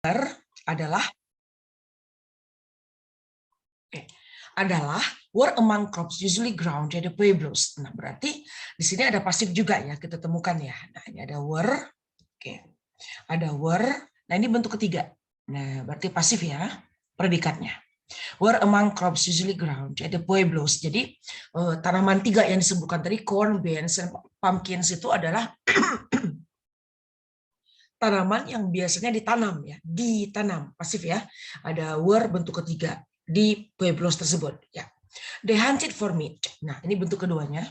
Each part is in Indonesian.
adalah were among crops usually ground at the pueblos. Nah, berarti di sini ada pasif juga ya, kita temukan ya. Nah, ini ada were. Oke. Ada were. Nah, ini bentuk ketiga. Nah, berarti pasif ya, predikatnya. Were among crops usually ground at the pueblos. Jadi, tanaman tiga yang disebutkan tadi, corn, beans, dan pumpkins itu adalah tanaman yang biasanya ditanam ya, ditanam pasif ya. Ada were bentuk ketiga di pueblos tersebut ya. They hunted for meat. Nah, ini bentuk keduanya.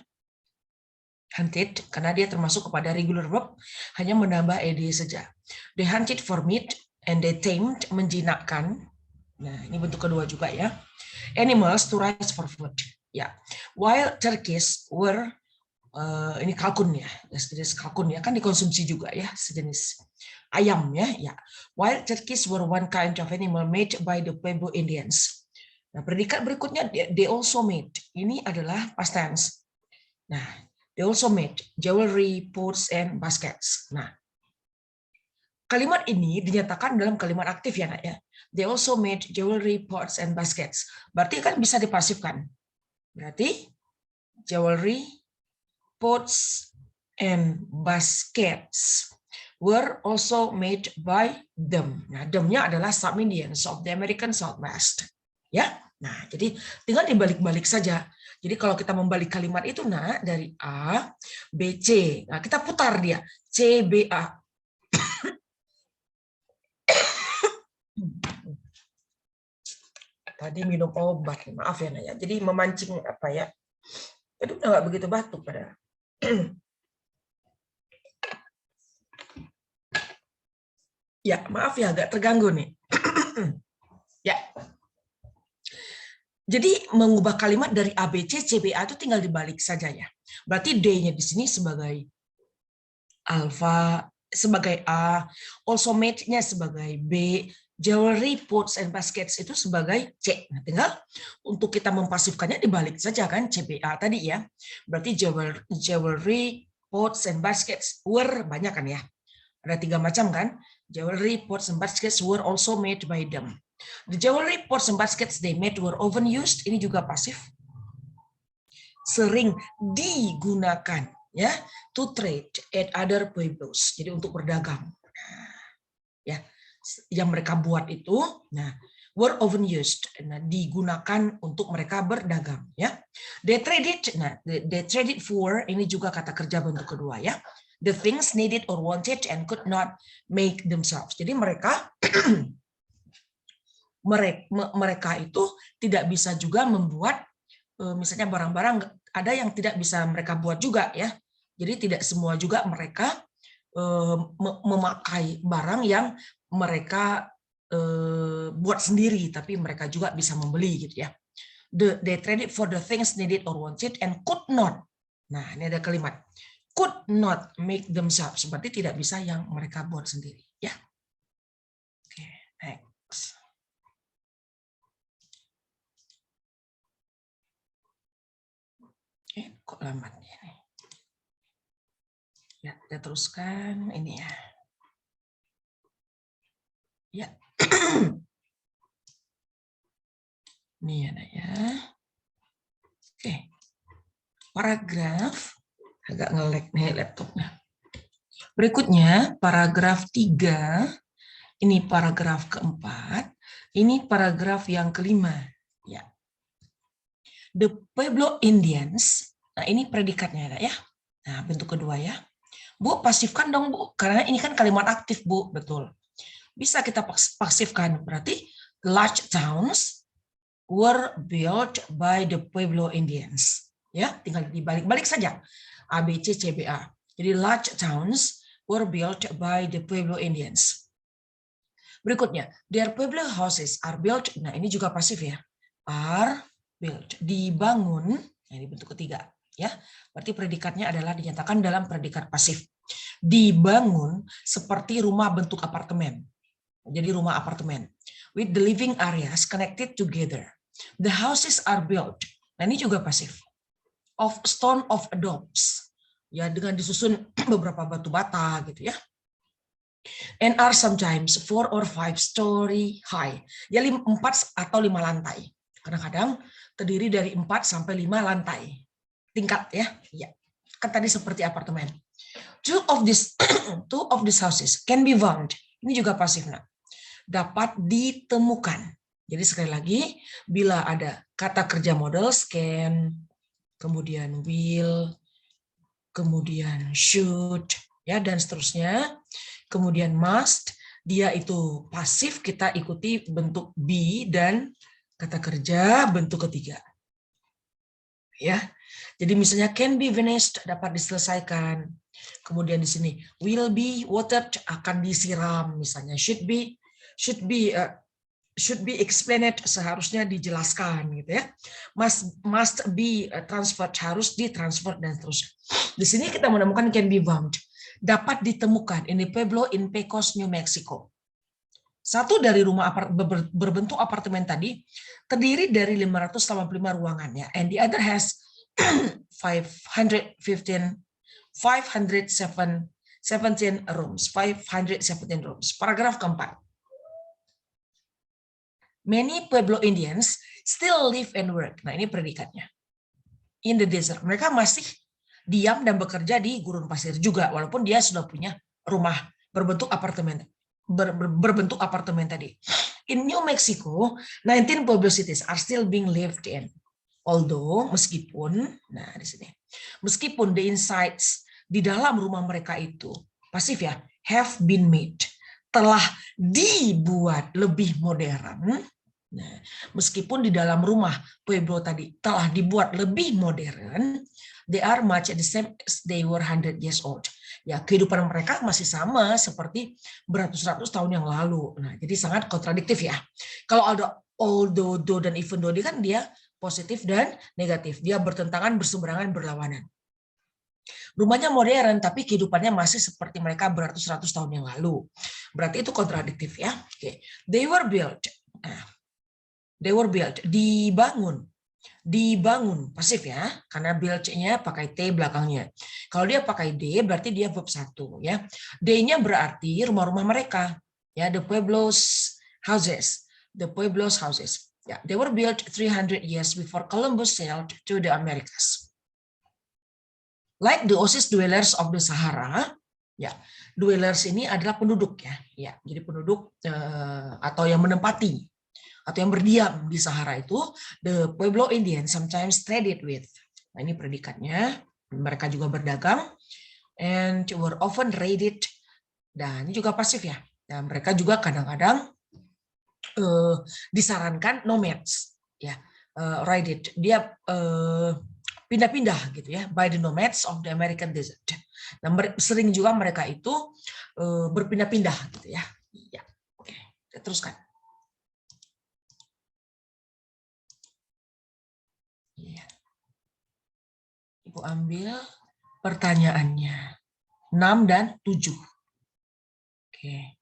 Hunted karena dia termasuk kepada regular verb, hanya menambah ed saja. They hunted for meat and they tamed, menjinakkan. Nah, ini bentuk kedua juga ya. Animals to raise for food. Ya. While turkeys were ini kalkun ya, sejenis kalkun ya, kan dikonsumsi juga ya, sejenis ayam ya. Ya. While turkeys were one kind of animal made by the Pueblo Indians. Nah, predikat berikutnya they also made. Ini adalah past tense. Nah, they also made jewelry, pots, and baskets. Nah, kalimat ini dinyatakan dalam kalimat aktif ya, Nak ya. They also made jewelry, pots, and baskets. Berarti kan bisa dipasifkan. Berarti jewelry, pots, and baskets were also made by them. Nah, them-nya adalah some Indians of the American Southwest. Ya, nah jadi tinggal dibalik-balik saja. Jadi kalau kita membalik kalimat itu, nah dari A, B, C. Nah, kita putar dia, C, B, A. Tadi minum obat, maaf ya Naya. Jadi memancing apa ya? Aduh, udah nggak begitu batuk pada. Ya, maaf ya, agak terganggu nih. Ya. Jadi mengubah kalimat dari A, B, C, C, B, A itu tinggal dibalik saja ya. Berarti D-nya di sini sebagai alpha, sebagai A, also made-nya sebagai B, jewelry, pots, and baskets itu sebagai C. Nah, tinggal untuk kita mempasifkannya dibalik saja kan, CBA tadi ya. Berarti jewelry, pots, and baskets were banyak kan ya. Ada 3 macam kan. Jewelry, pots, and baskets were also made by them. The jewelry, pots, and baskets they made were often used. Ini juga pasif. Sering digunakan ya, to trade at other pueblos. Jadi untuk berdagang. Ya, yang mereka buat itu, nah, were often used, nah, digunakan untuk mereka berdagang ya. They traded, nah, they traded for, ini juga kata kerja bentuk kedua ya. The things needed or wanted and could not make themselves. Jadi mereka mereka itu tidak bisa juga membuat misalnya barang-barang, ada yang tidak bisa mereka buat juga ya. Jadi tidak semua juga mereka memakai barang yang mereka buat sendiri, tapi mereka juga bisa membeli gitu ya. They traded for the things needed or wanted and could not. Nah, ini ada kalimat could not make themselves, berarti tidak bisa yang mereka buat sendiri ya. Oke, next. Kok lambat ini? Ya, kita teruskan ini ya. Ya. Ini ada ya. Oke. Paragraf agak nge-lag nih laptopnya. Berikutnya paragraf 3. Ini paragraf keempat. Ini paragraf yang kelima. Ya. The Pueblo Indians. Nah, ini predikatnya ya. Nah, bentuk kedua ya. Bu, pasifkan dong, Bu. Karena ini kan kalimat aktif, Bu. Betul. Bisa kita pasifkan. Berarti large towns were built by the Pueblo Indians. Ya, tinggal dibalik-balik saja. A, B, C, C, B, A. Jadi large towns were built by the Pueblo Indians. Berikutnya, their Pueblo houses are built. Nah, ini juga pasif ya. Are built, dibangun. Nah, ini bentuk ketiga. Ya, berarti predikatnya adalah dinyatakan dalam predikat pasif. Dibangun seperti rumah bentuk apartemen. Jadi rumah apartemen. With the living areas connected together. The houses are built. Nah, ini juga pasif. Of stone of adobes. Ya, dengan disusun beberapa batu bata gitu ya. and are sometimes 4 or 5 story high. Ya 4 atau 5 lantai. Kadang-kadang terdiri dari 4 sampai 5 lantai. Tingkat ya. Ya. Kan tadi seperti apartemen. Two of these houses can be found. Ini juga pasif, nah. Dapat ditemukan. Jadi sekali lagi, bila ada kata kerja model can, kemudian will, kemudian should, ya dan seterusnya. Kemudian must, dia itu pasif, kita ikuti bentuk be dan kata kerja bentuk ketiga. Ya. Jadi misalnya can be finished, dapat diselesaikan. Kemudian di sini will be watered, akan disiram misalnya. Should be explained, seharusnya dijelaskan gitu ya. Must be transferred, harus ditransfer dan seterusnya. Di sini kita menemukan can be found, dapat ditemukan in Pueblo in Pecos, New Mexico. Satu dari rumah berbentuk apartemen tadi terdiri dari 585 ruangannya, and the other has 517 rooms. Paragraf keempat. Many Pueblo Indians still live and work. Nah, ini predikatnya. In the desert. Mereka masih diam dan bekerja di gurun pasir juga, walaupun dia sudah punya rumah berbentuk apartemen. Berbentuk apartemen tadi. In New Mexico, 19 Pueblo cities are still being lived in. Although, meskipun, nah di sini, meskipun the insides di dalam rumah mereka itu, pasif ya, have been made, telah dibuat lebih modern. Nah, meskipun di dalam rumah Pueblo tadi telah dibuat lebih modern, they are much the same as they were 100 years old. Ya, kehidupan mereka masih sama seperti beratus-ratus tahun yang lalu. Nah, jadi sangat kontradiktif ya. Kalau ada although, though, dan even though, kan dia positif dan negatif. Dia bertentangan, berseberangan, berlawanan. Rumahnya modern, tapi kehidupannya masih seperti mereka beratus-ratus tahun yang lalu. Berarti itu kontradiktif ya. Oke. They were built. They were built, dibangun, pasif ya, karena build-nya pakai T belakangnya. Kalau dia pakai D, berarti dia verb 1 ya. D-nya berarti rumah-rumah mereka, ya, the Pueblos houses. Ya, they were built 300 years before Columbus sailed to the Americas. Like the Oasis dwellers of the Sahara, ya, dwellers ini adalah penduduk ya, jadi penduduk atau yang menempati atau yang berdiam di Sahara itu, the Pueblo Indians sometimes traded with. Nah, ini predikatnya. Mereka juga berdagang, and were often raided. Dan ini juga pasif ya. Dan mereka juga kadang-kadang disarankan nomads, ya, raided. Dia pindah-pindah gitu ya, by the nomads of the American desert. Nah, sering juga mereka itu berpindah-pindah gitu ya. Ya, oke, kita teruskan. Ibu ambil pertanyaannya 6 dan 7. Oke.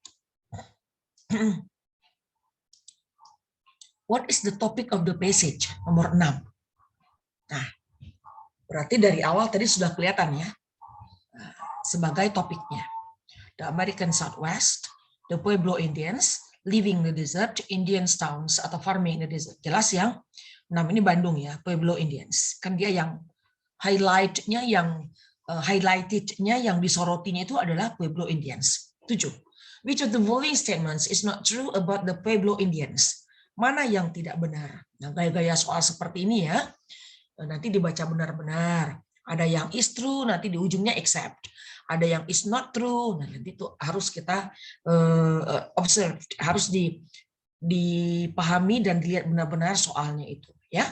What is the topic of the passage? Nomor 6. Nah, berarti dari awal tadi sudah kelihatan ya sebagai topiknya. The American Southwest, the Pueblo Indians, living in the desert, Indian towns atau farming in the desert. Jelas yang 6 ini Bandung ya, Pueblo Indians. Kan dia yang highlightednya yang disorotinya itu adalah Pueblo Indians. 7. Which of the following statements is not true about the Pueblo Indians? Mana yang tidak benar? Nah, gaya-gaya soal seperti ini ya, nanti dibaca benar-benar. Ada yang is true, nanti di ujungnya except. Ada yang is not true, nah nanti itu harus kita observe, harus dipahami dan dilihat benar-benar soalnya itu ya.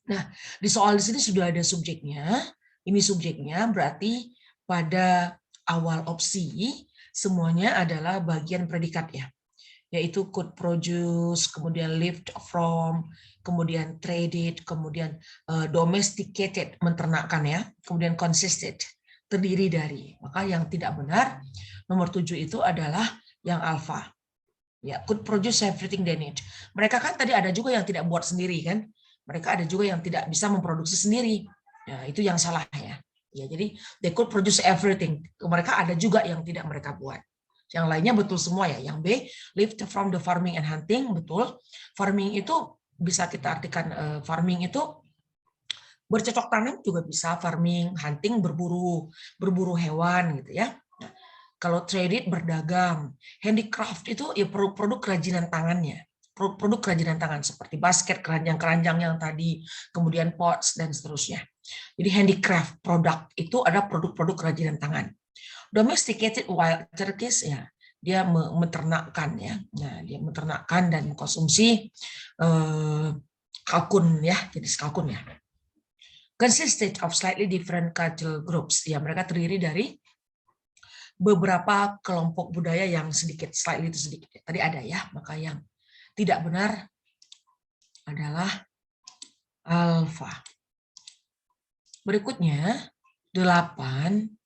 Nah, di soal di sini sudah ada subjeknya. Ini subjeknya berarti pada awal opsi semuanya adalah bagian predikat ya. Yaitu could produce, kemudian lived from, kemudian traded, kemudian domesticated, menternakkan ya, kemudian consisted, terdiri dari. Maka yang tidak benar nomor 7 itu adalah yang alfa. Ya, could produce everything they need. Mereka kan tadi ada juga yang tidak buat sendiri kan? Mereka ada juga yang tidak bisa memproduksi sendiri. Ya, itu yang salah ya. Ya, jadi they could produce everything. Mereka ada juga yang tidak mereka buat. Yang lainnya betul semua ya. Yang B, lived from the farming and hunting, betul. Farming itu bisa kita artikan farming itu bercocok tanam juga bisa, farming, hunting, berburu hewan gitu ya. Nah, kalau traded berdagang, handicraft itu ya produk kerajinan tangannya. Produk kerajinan tangan seperti basket, keranjang-keranjang yang tadi, kemudian pots dan seterusnya. Jadi handicraft produk itu ada produk-produk kerajinan tangan. Domesticated wild turkeys ya, dia menternakkan ya. Nah, dia menternakkan dan mengkonsumsi kalkun ya, jenis kalkun ya. Consisted of slightly different cultural groups. Ya, mereka terdiri dari beberapa kelompok budaya yang sedikit, slightly itu sedikit. Tadi ada ya, maka yang tidak benar adalah alfa. Berikutnya 8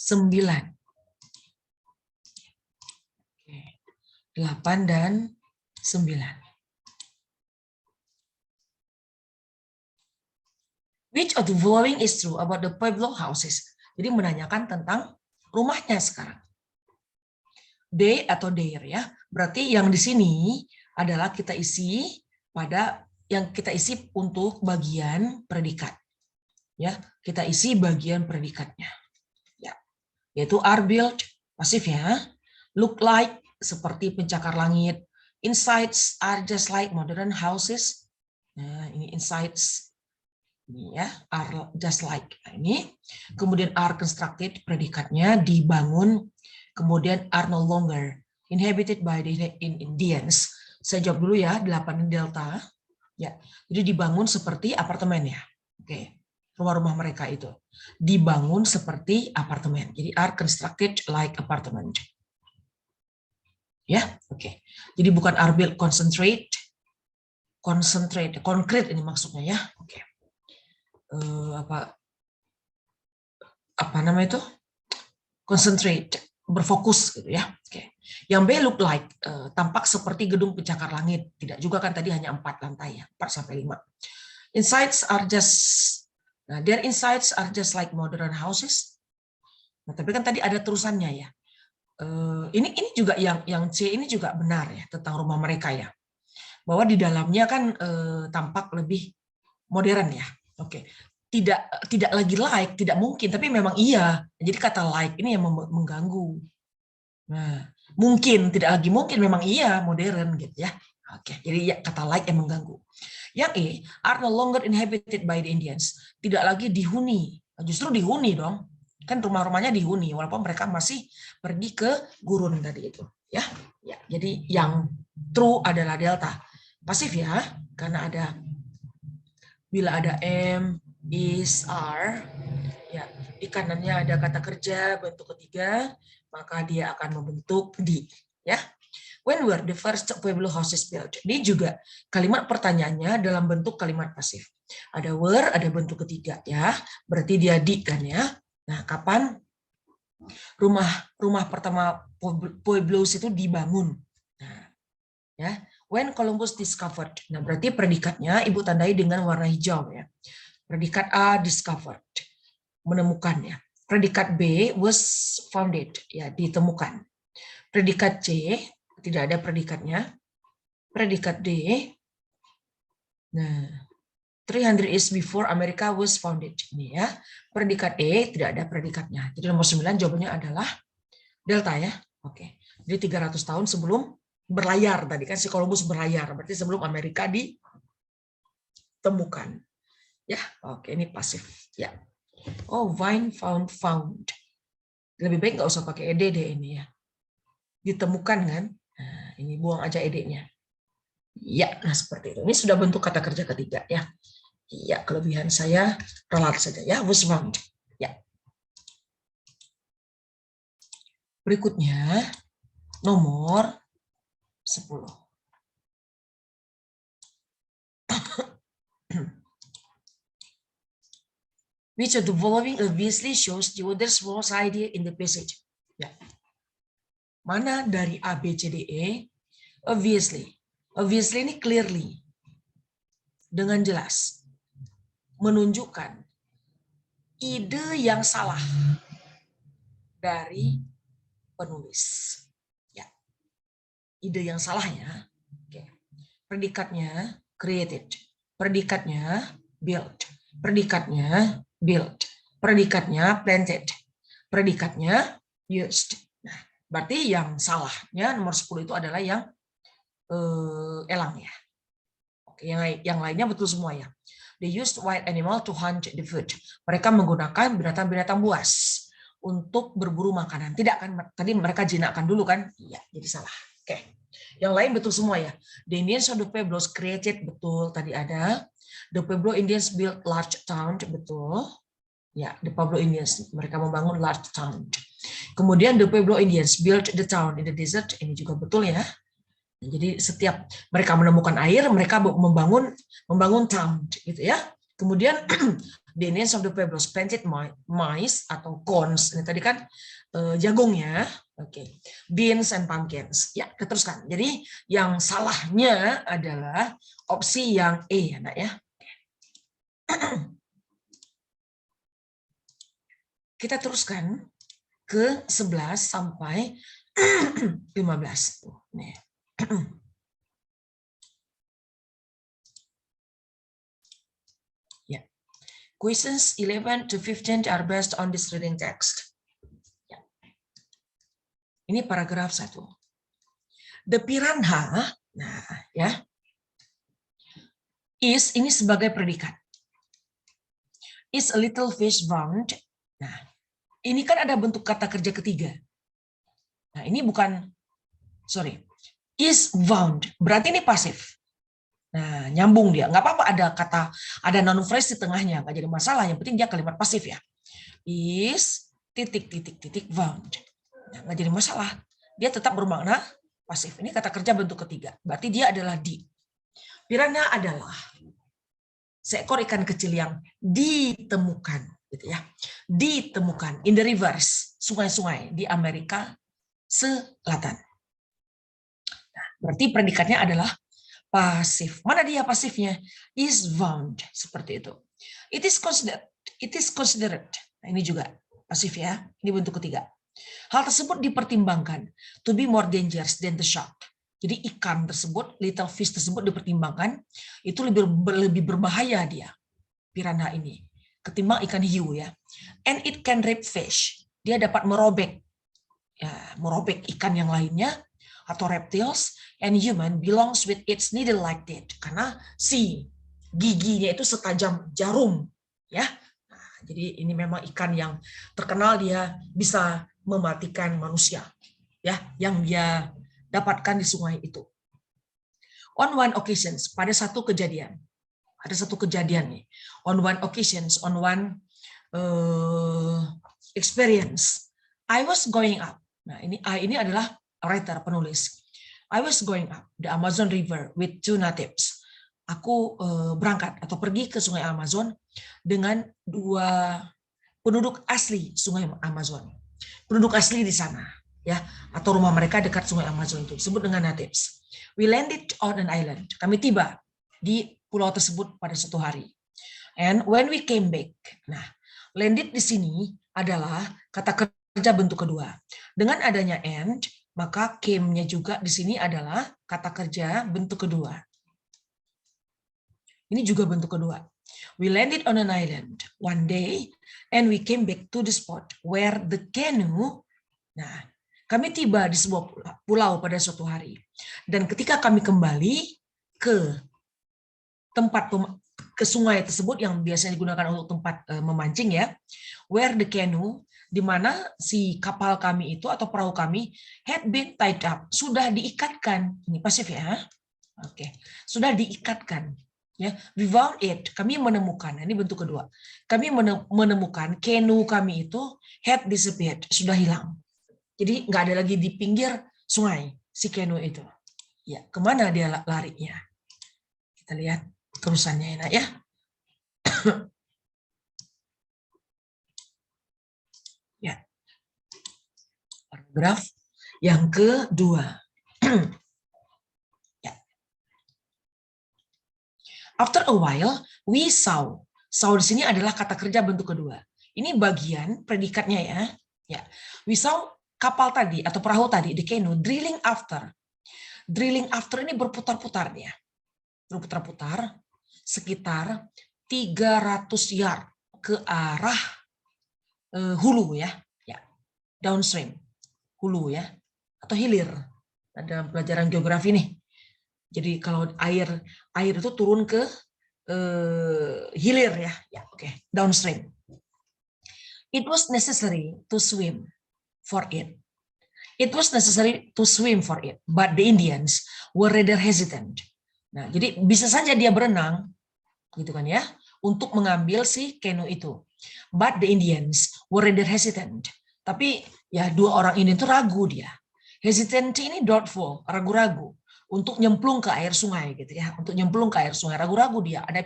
9. 8 dan 9. Which of the following is true about the Pueblo houses? Jadi menanyakan tentang rumahnya sekarang. They atau their ya. Berarti yang di sini adalah kita isi pada yang kita isi untuk bagian predikat. Ya, kita isi bagian predikatnya. Ya. Yaitu are built pasif ya. Look like seperti pencakar langit. Insides are just like modern houses. Nah, ini insides ini ya, are just like. Nah, ini kemudian are constructed predikatnya dibangun, kemudian are no longer inhabited by the Indians. Saya jawab dulu ya, 8 delta. Ya, jadi dibangun seperti apartemen ya. Oke. Rumah-rumah mereka itu dibangun seperti apartemen. Jadi are constructed like apartment. Ya, oke. Jadi bukan are built concentrate, concrete ini maksudnya ya. Oke. Apa nama itu? Concentrate, berfokus gitu ya. Oke. Yang B look like, tampak seperti gedung pencakar langit. Tidak juga kan tadi hanya 4 lantai ya, 4 sampai 5. Insides are just their insides are just like modern houses. Nah, tapi kan tadi ada terusannya ya. Ini juga yang C ini juga benar ya tentang rumah mereka ya. Bahwa di dalamnya kan tampak lebih modern ya. Oke. Tidak lagi like, tidak mungkin, tapi memang iya. Jadi kata like ini yang mengganggu. Nah, mungkin, tidak lagi mungkin, memang iya modern gitu ya. Oke, jadi ya, kata like yang mengganggu. Yang E, are no longer inhabited by the Indians. Tidak lagi dihuni, justru dihuni dong. Kan rumah-rumahnya dihuni, walaupun mereka masih pergi ke gurun tadi itu. Ya, jadi yang true adalah delta. Pasif ya, karena ada bila ada am, is, are, ya di kanannya ada kata kerja bentuk ketiga, maka dia akan membentuk di. Ya, when were the first Pueblo houses built? Ini juga kalimat pertanyaannya dalam bentuk kalimat pasif. Ada were, ada bentuk ketiga ya, berarti dia di kan ya. Nah, kapan rumah pertama Pueblos itu dibangun? Nah, ya, when Columbus discovered. Nah, berarti predikatnya ibu tandai dengan warna hijau ya. Predikat A discovered, menemukan ya. Predikat B was founded, ya ditemukan. Predikat C tidak ada predikatnya. Predikat D, nah 300 years before America was founded. Ini ya. Predikat E tidak ada predikatnya. Jadi nomor 9 jawabannya adalah delta ya. Oke. Jadi 300 tahun sebelum berlayar tadi kan si Columbus berlayar, berarti sebelum Amerika ditemukan. Ya, oke ini pasif. Ya. Oh, find, found. Lebih baik nggak usah pakai ed deh ini ya. Ditemukan kan? Nah, ini buang aja ed-nya. Ya, nah seperti itu. Ini sudah bentuk kata kerja ketiga ya. Ya, kelebihan saya ralat saja ya. Was found. Ya. Berikutnya nomor 10. Which of the following obviously shows the other's false idea in the passage? Ya. Mana dari A, B, C, D, E? Obviously. Obviously ini clearly. Dengan jelas. Menunjukkan ide yang salah dari penulis. Ya, ide yang salahnya. Oke. Predikatnya created, predikatnya built, predikatnya built, predikatnya planted, predikatnya used. Nah, berarti yang salahnya nomor 10 itu adalah yang elang ya. Oke, yang lainnya betul semua ya. They used wild animal to hunt the food. Mereka menggunakan binatang-binatang buas untuk berburu makanan. Tidak kan? Tadi mereka jinakkan dulu kan? Iya, jadi salah. Oke. Yang lain betul semua ya. The Indians of the Pueblos created, betul tadi ada. The Pueblo Indians built large town, betul. Ya, the Pueblo Indians, mereka membangun large town. Kemudian the Pueblo Indians built the town in the desert, ini juga betul ya. Jadi setiap mereka menemukan air, mereka membangun town, gitu ya. Kemudian the Indians of the Pueblos planted maize atau corns. Ini tadi kan jagung ya. Oke. Beans and pumpkins. Ya, teruskan. Jadi yang salahnya adalah opsi yang E ya, Nak ya. Kita teruskan ke 11 sampai 15 tuh. Nih. Ya. Questions 11 to 15 are based on this reading text. Ya. Ini paragraf 1. The piranha, nah ya, is ini sebagai predikat. Is a little fish bound. Nah, ini kan ada bentuk kata kerja ketiga. Nah, ini bukan, sorry, is bound, berarti ini pasif. Nah, nyambung dia. Nggak apa-apa ada noun phrase di tengahnya, nggak jadi masalah. Yang penting dia kalimat pasif ya. Is bound. Nah, nggak jadi masalah. Dia tetap bermakna pasif. Ini kata kerja bentuk ketiga. Berarti dia adalah di. Piranha adalah seekor ikan kecil yang ditemukan, gitu ya. Ditemukan in the rivers, sungai-sungai di Amerika Selatan. Nah, berarti predikatnya adalah pasif. Mana dia pasifnya? Is found, seperti itu. It is considered. Nah, ini juga pasif ya. Ini bentuk ketiga. Hal tersebut dipertimbangkan to be more dangerous than the shark. Jadi ikan tersebut, little fish tersebut dipertimbangkan itu lebih berbahaya dia, piranha ini, ketimbang ikan hiu ya. And it can rape fish. Dia dapat merobek ikan yang lainnya atau reptiles, and human belongs with its needle like that, karena si giginya itu setajam jarum ya. Nah, jadi ini memang ikan yang terkenal dia bisa mematikan manusia ya, yang dia dapatkan di sungai itu. On one occasions, pada satu kejadian nih. On one occasions, on one experience, I was going up. Nah, ini adalah writer, penulis. I was going up the Amazon River with 2 natives. Aku berangkat atau pergi ke Sungai Amazon dengan 2 penduduk asli Sungai Amazon. Penduduk asli di sana, ya, atau rumah mereka dekat Sungai Amazon itu disebut dengan natives. We landed on an island. Kami tiba di pulau tersebut pada suatu hari. And when we came back, nah, landed di sini adalah kata kerja bentuk kedua. Dengan adanya and, maka came-nya juga di sini adalah kata kerja bentuk kedua. Ini juga bentuk kedua. We landed on an island one day and we came back to the spot where the canoe. Nah, kami tiba di sebuah pulau pada suatu hari. Dan ketika kami kembali ke tempat ke sungai tersebut yang biasanya digunakan untuk tempat memancing ya, where the canoe, di mana si kapal kami itu atau perahu kami had been tied up, sudah diikatkan. Ini pasif ya. Oke, sudah diikatkan. Ya, we found it. Kami menemukan. Ini bentuk kedua. Kami menemukan canoe kami itu had disappeared, sudah hilang. Jadi nggak ada lagi di pinggir sungai si canoe itu. Ya, kemana dia larinya? Kita lihat terusannya enak ya. Ya. Paragraf yang kedua. Ya. After a while, we saw. Saw di sini adalah kata kerja bentuk kedua. Ini bagian predikatnya ya. Ya, we saw kapal tadi atau perahu tadi, the canoe, drilling after. Drilling after ini berputar-putar dia. Berputar-putar sekitar 300 yard ke arah hulu ya. Ya, downstream. Hulu ya atau hilir. Ada pelajaran geografi nih. Jadi kalau air itu turun ke hilir ya. Ya, oke. Downstream. It was necessary to swim for it. It was necessary to swim for it, but the Indians were rather hesitant. Nah, jadi bisa saja dia berenang, gitu kan ya, untuk mengambil si canoe itu. But the Indians were rather hesitant. Tapi ya dua orang ini tuh ragu dia. Hesitant ini doubtful, ragu-ragu untuk nyemplung ke air sungai gitu ya, untuk nyemplung ke air sungai, ragu-ragu dia. Ada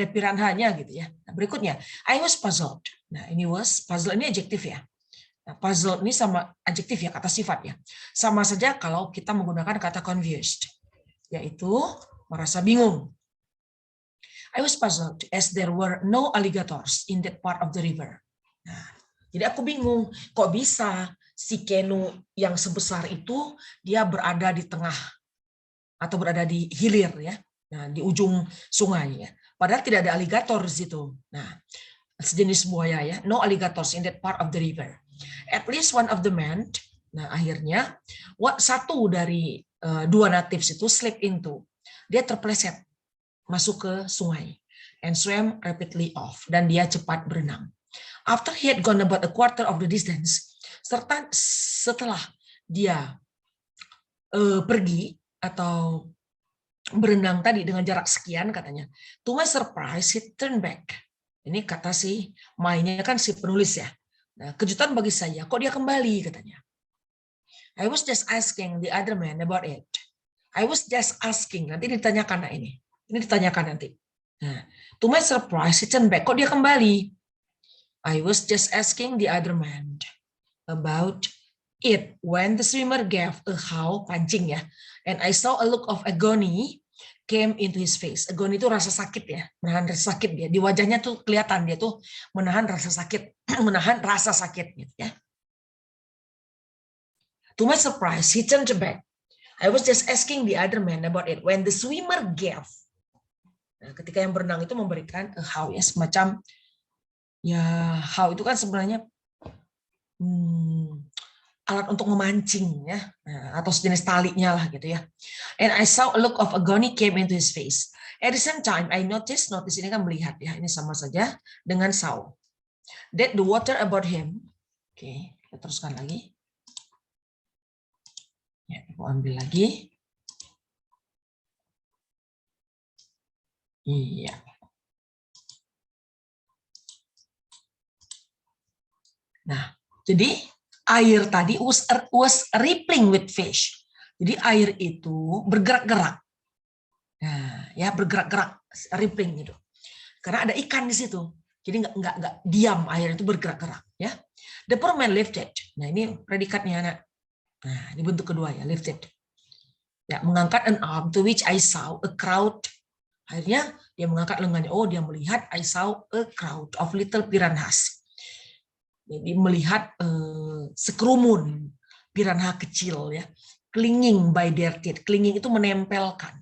piranhanya gitu ya. Nah, berikutnya, I was puzzled. Nah, ini was puzzle ini adjektif ya. Nah, puzzle ini sama adjektif ya, kata sifat ya. Sama saja kalau kita menggunakan kata confused, yaitu merasa bingung. I was puzzled as there were no alligators in that part of the river. Nah, jadi aku bingung, kok bisa si canoe yang sebesar itu dia berada di tengah atau berada di hilir ya, nah, di ujung sungai ya. Padahal tidak ada alligator di situ. Nah, sejenis buaya ya, no alligators in that part of the river. At least one of the men, nah akhirnya satu dari dua natives itu slip into, dia terpeleset masuk ke sungai and swam rapidly off, dan dia cepat berenang. After he had gone about a quarter of the distance, setelah dia pergi atau berenang tadi dengan jarak sekian katanya, to my surprise he turned back. Ini kata si mainnya kan si penulis ya. Nah, kejutan bagi saya, kok dia kembali katanya. I was just asking the other man about it. I was just asking, nanti ditanyakan nah ini. Ini ditanyakan nanti. Nah, to my surprise he turned back, kok dia kembali. I was just asking the other man about it when the swimmer gave a howl, pancing ya, and I saw a look of agony came into his face. Agony itu rasa sakit ya, menahan rasa sakit dia. Di wajahnya tuh kelihatan dia tuh menahan rasa sakit, menahan rasa sakit gitu ya. To my surprise, he turned back. I was just asking the other man about it when the swimmer gave. Nah, ketika yang berenang itu memberikan a howl ya, semacam ya howl itu kan sebenarnya alat untuk memancing ya, atau sejenis talinya lah gitu ya. And I saw a look of agony came into his face. At the same time I notice ini kan melihat ya, ini sama saja dengan saw. That the water about him. Oke, kita teruskan lagi. Ya, aku ambil lagi. Iya. Nah, jadi air tadi was rippling with fish. Jadi air itu bergerak-gerak. Nah, ya bergerak-gerak, rippling gitu. Karena ada ikan di situ. Jadi nggak diam, air itu bergerak-gerak ya. The poor man lifted. Nah, ini predikatnya anak. Nah, ini bentuk kedua ya, lifted. Ya, mengangkat an arm to which I saw a crowd. Akhirnya dia mengangkat lengannya. Oh, dia melihat I saw a crowd of little piranhas. Jadi melihat sekerumun piranha kecil ya, clinging by their teeth. Clinging itu menempelkan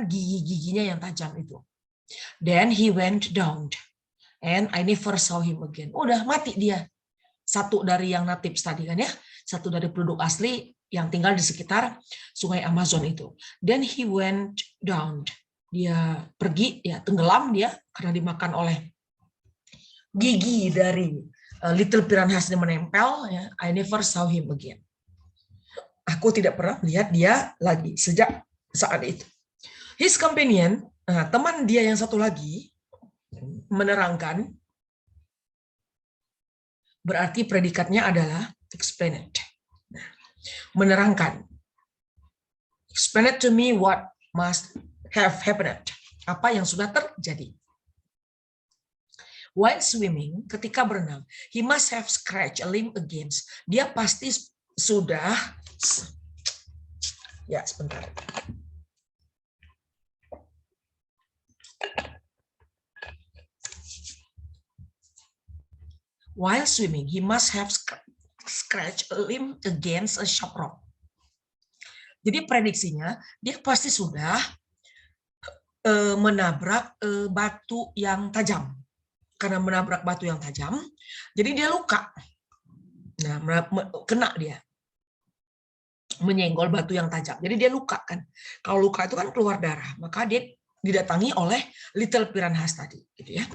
gigi-giginya yang tajam itu. Then he went down and I never saw him again. Udah mati dia. Satu dari yang natives tadi kan ya, satu dari penduduk asli yang tinggal di sekitar sungai Amazon itu. Then he went down. Dia pergi ya, tenggelam dia karena dimakan oleh gigi dari little piranhas yang menempel ya. I never saw him again. Aku tidak pernah melihat dia lagi sejak saat itu. His companion, teman dia yang satu lagi menerangkan, berarti predikatnya adalah explain it. Menerangkan. Explain it to me what must have happened. Apa yang sudah terjadi. While swimming, ketika berenang, he must have scratched a limb against. Dia pasti sudah, ya sebentar. While swimming, he must have scratched a limb against a sharp rock. Jadi prediksinya dia pasti sudah menabrak batu yang tajam. Karena menabrak batu yang tajam, jadi dia luka. Nah, kena dia. Menyenggol batu yang tajam. Jadi dia luka kan. Kalau luka itu kan keluar darah, maka dia didatangi oleh little piranhas tadi, gitu ya.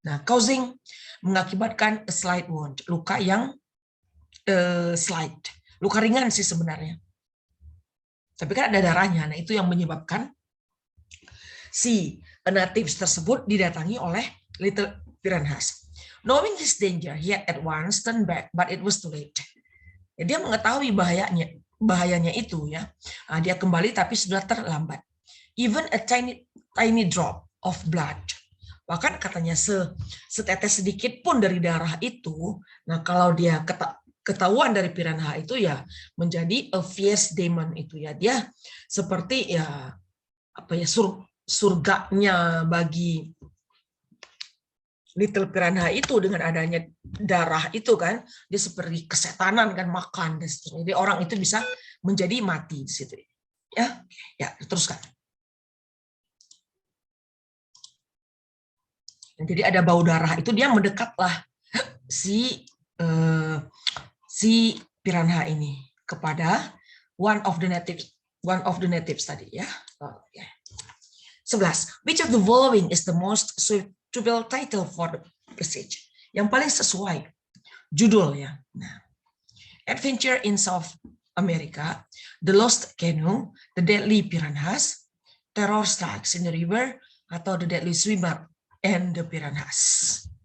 Nah, causing mengakibatkan a slight wound, luka yang slight, luka ringan sih sebenarnya. Tapi kan ada darahnya. Nah, itu yang menyebabkan si natives tersebut didatangi oleh little piranhas. Knowing his danger, he had at once turned back, but it was too late. Ya, dia mengetahui bahayanya itu ya. Nah, dia kembali tapi sudah terlambat. Even a tiny drop of blood. Bahkan katanya setetes sedikit pun dari darah itu, nah kalau dia ketahuan dari piranha itu ya menjadi a fierce demon itu ya. Dia seperti ya apa ya surganya bagi little piranha itu dengan adanya darah itu kan, dia seperti kesetanan kan, makan dan seterusnya. Jadi orang itu bisa menjadi mati di situ. Ya, teruskan. Jadi ada bau darah itu dia mendekatlah si piranha ini kepada one of the natives tadi ya. 11. Which of the following is the most suitable title for the passage? Yang paling sesuai judul ya. Nah, Adventure in South America, The Lost Canoe, The Deadly Piranhas, Terror Strikes in the River, atau The Deadly Swimmer and the Piranhas.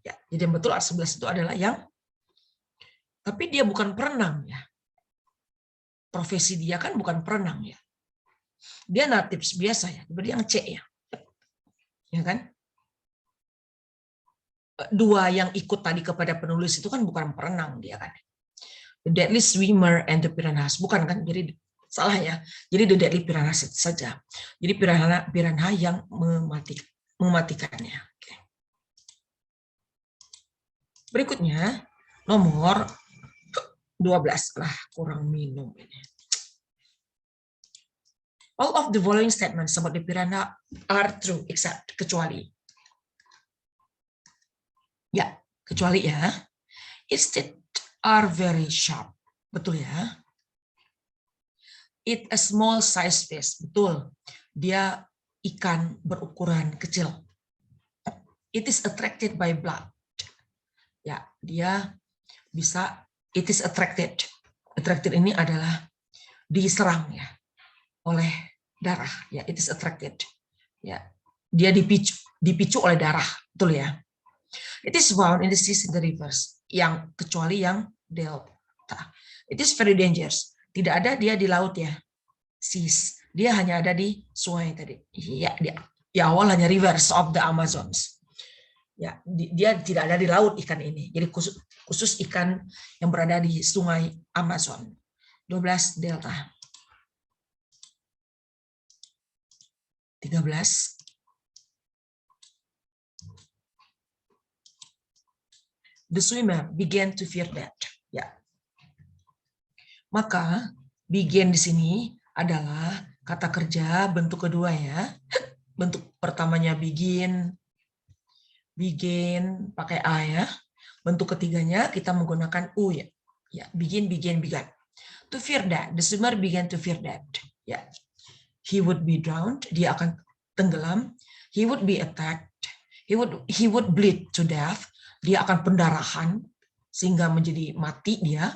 Ya, jadi yang betul 11 itu adalah yang, tapi dia bukan perenang ya. Profesi dia kan bukan perenang ya. Dia natives biasa ya, berarti yang C ya. Ya kan? Dua yang ikut tadi kepada penulis itu kan bukan perenang dia kan. The Deadly Swimmer and the Piranhas, bukan kan? Jadi salah ya. Jadi The Deadly Piranhas saja. Jadi piranha yang mematikannya. Oke. Berikutnya nomor 12 lah, kurang minum ini. All of the following statements about the piranha are true except kecuali. Ya, kecuali ya. Its teeth are very sharp. Betul ya. It a small size fish. Betul. Dia ikan berukuran kecil. It is attracted by blood. Ya, dia bisa, it is attracted. Attracted ini adalah diserang ya oleh darah. Ya, it is attracted. Ya, dia dipicu oleh darah. Betul ya. It is found in the seas and the rivers. Yang kecuali yang delta. It is very dangerous. Tidak ada dia di laut ya. Seas. Dia hanya ada di sungai tadi. Ya, di awal hanya rivers of the Amazons. Ya, dia tidak ada di laut ikan ini. Jadi khusus ikan yang berada di sungai Amazon. 12 delta. 13. The swimmer began to fear that. Ya. Maka begin di sini adalah kata kerja bentuk kedua ya. Bentuk pertamanya begin pakai a ya. Bentuk ketiganya kita menggunakan u ya. Ya, begin began. To fear that, the swimmer began to fear that. Ya. He would be drowned, dia akan tenggelam. He would be attacked. He would bleed to death. Dia akan pendarahan sehingga menjadi mati dia.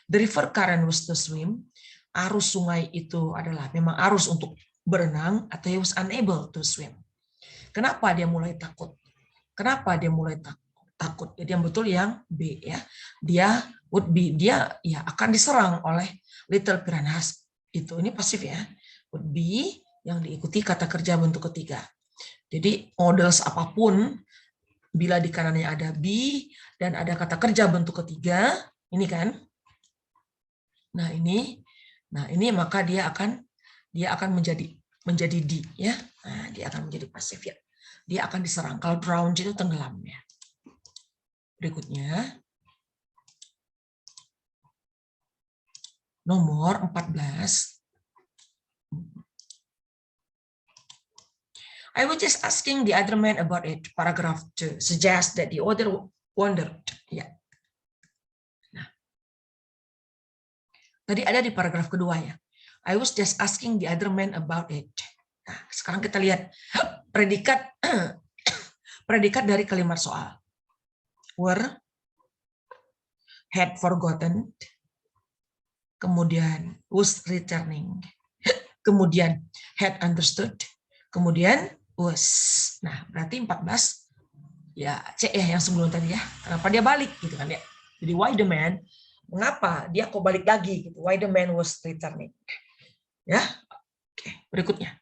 The river current was to swim. Arus sungai itu adalah memang arus untuk berenang, atau he was unable to swim. Kenapa dia mulai takut? Kenapa dia mulai takut? Jadi yang betul yang B ya. Dia ya akan diserang oleh little piranhas. Itu ini pasif ya. Would be yang diikuti kata kerja bentuk ketiga. Jadi models apapun bila di kanannya ada be dan ada kata kerja bentuk ketiga, ini kan. Nah, ini maka dia akan menjadi di ya. Nah, dia akan menjadi pasif ya. Dia akan diserang. Kalau drown itu tenggelam ya. Berikutnya nomor 14. I was just asking the other man about it. Paragraph 2 suggests that the other wondered. Ya. Nah, tadi ada di paragraf kedua ya. I was just asking the other man about it. Nah, sekarang kita lihat predikat predikat dari kalimat soal. Were, had forgotten, kemudian was returning, kemudian had understood, kemudian was. Nah, berarti 14 ya C ya yang sebelum tadi ya. Kenapa dia balik gitu kan ya. Jadi why the man, mengapa dia kok balik lagi gitu. Why the man was returning. Ya. Oke, berikutnya.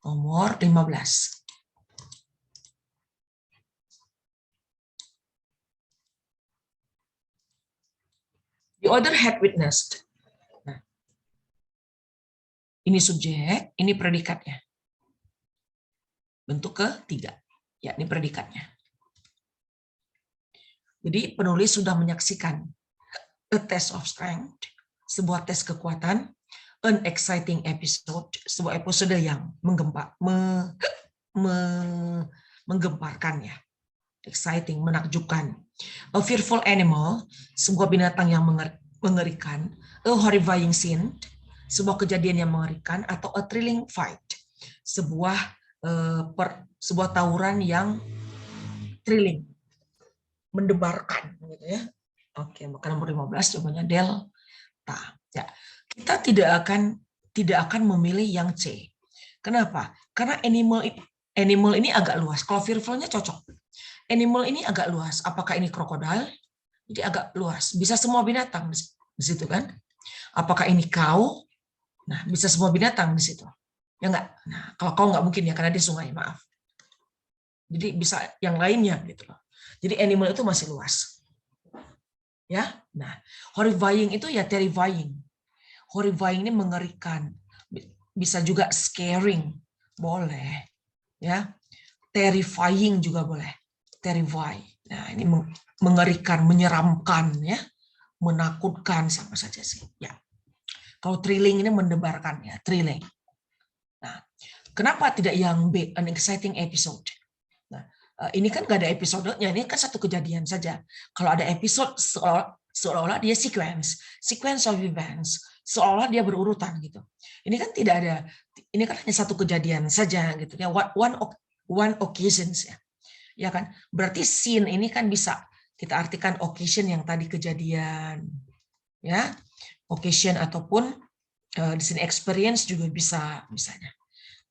Nomor 15. The other had witnessed. Nah, ini subjek, ini predikatnya. Bentuk ketiga. Ya, ini predikatnya. Jadi penulis sudah menyaksikan a test of strength, sebuah tes kekuatan, an exciting episode, sebuah episode yang menggemparkan ya. Exciting, menakjubkan. A fearful animal, sebuah binatang yang mengerikan. A horrifying scene, sebuah kejadian yang mengerikan, atau a thrilling fight, sebuah tawuran yang thrilling, mendebarkan gitu ya. Oke, maka nomor 15 jawabannya delta. Ya, kita tidak akan memilih yang C. Kenapa? Karena animal ini agak luas. Kalau fearful-nya cocok. Animal ini agak luas. Apakah ini krokodil? Jadi agak luas. Bisa semua binatang di situ kan? Apakah ini cow? Nah, bisa semua binatang di situ. Ya enggak? Nah, kalau cow enggak mungkin ya karena di sungai, maaf. Jadi bisa yang lainnya gitu loh. Jadi animal itu masih luas. Ya. Nah, horrifying itu ya terrifying. Horrifying ini mengerikan. Bisa juga scaring. Boleh. Ya. Terrifying juga boleh. Terrify. Nah, ini mengerikan, menyeramkan ya. Menakutkan sama saja sih. Ya. Kalau thrilling ini mendebarkan ya, thrilling. Nah, kenapa tidak yang B, an exciting episode? Nah, ini kan nggak ada episodenya, ini kan satu kejadian saja. Kalau ada episode seolah-olah dia sequence of events, seolah dia berurutan gitu. Ini kan tidak ada, ini kan hanya satu kejadian saja gitu ya. One occasions ya. Ya kan? Berarti scene ini kan bisa kita artikan occasion yang tadi kejadian. Ya. Occasion ataupun di sini experience juga bisa misalnya.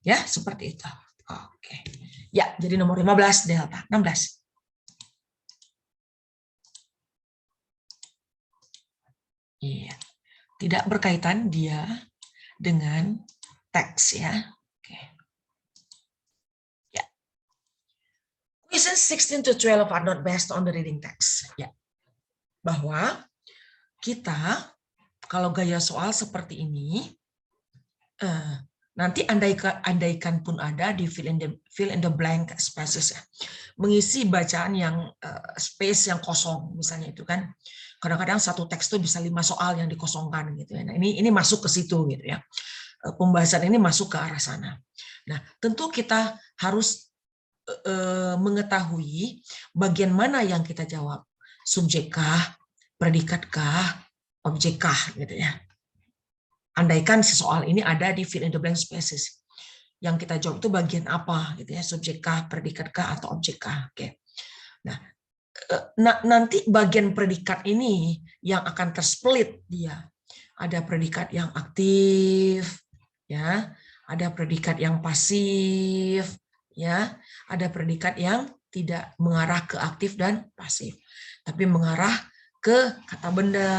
Ya, seperti itu. Oke. Ya, jadi nomor 15 delta. 16. Iya. Tidak berkaitan dia dengan teks ya. Oke. Ya. Questions 16 to 12 are not based on the reading text. Ya. Bahwa kita kalau gaya soal seperti ini nanti andaikan pun ada di fill in the blank spaces ya. Mengisi bacaan yang space yang kosong misalnya itu kan. Kadang-kadang satu teks itu bisa 5 soal yang dikosongkan gitu ya. Nah, ini masuk ke situ gitu ya. Pembahasan ini masuk ke arah sana. Nah, tentu kita harus mengetahui bagian mana yang kita jawab. Subjekkah, predikatkah, objekkah gitu ya. Andaikan soal ini ada di fill in the blank spaces. Yang kita jawab itu bagian apa gitu ya, subjekkah, predikatkah atau objekkah. Oke. Nah, nanti bagian predikat ini yang akan tersplit dia. Ada predikat yang aktif ya, ada predikat yang pasif ya, ada predikat yang tidak mengarah ke aktif dan pasif, tapi mengarah ke kata benda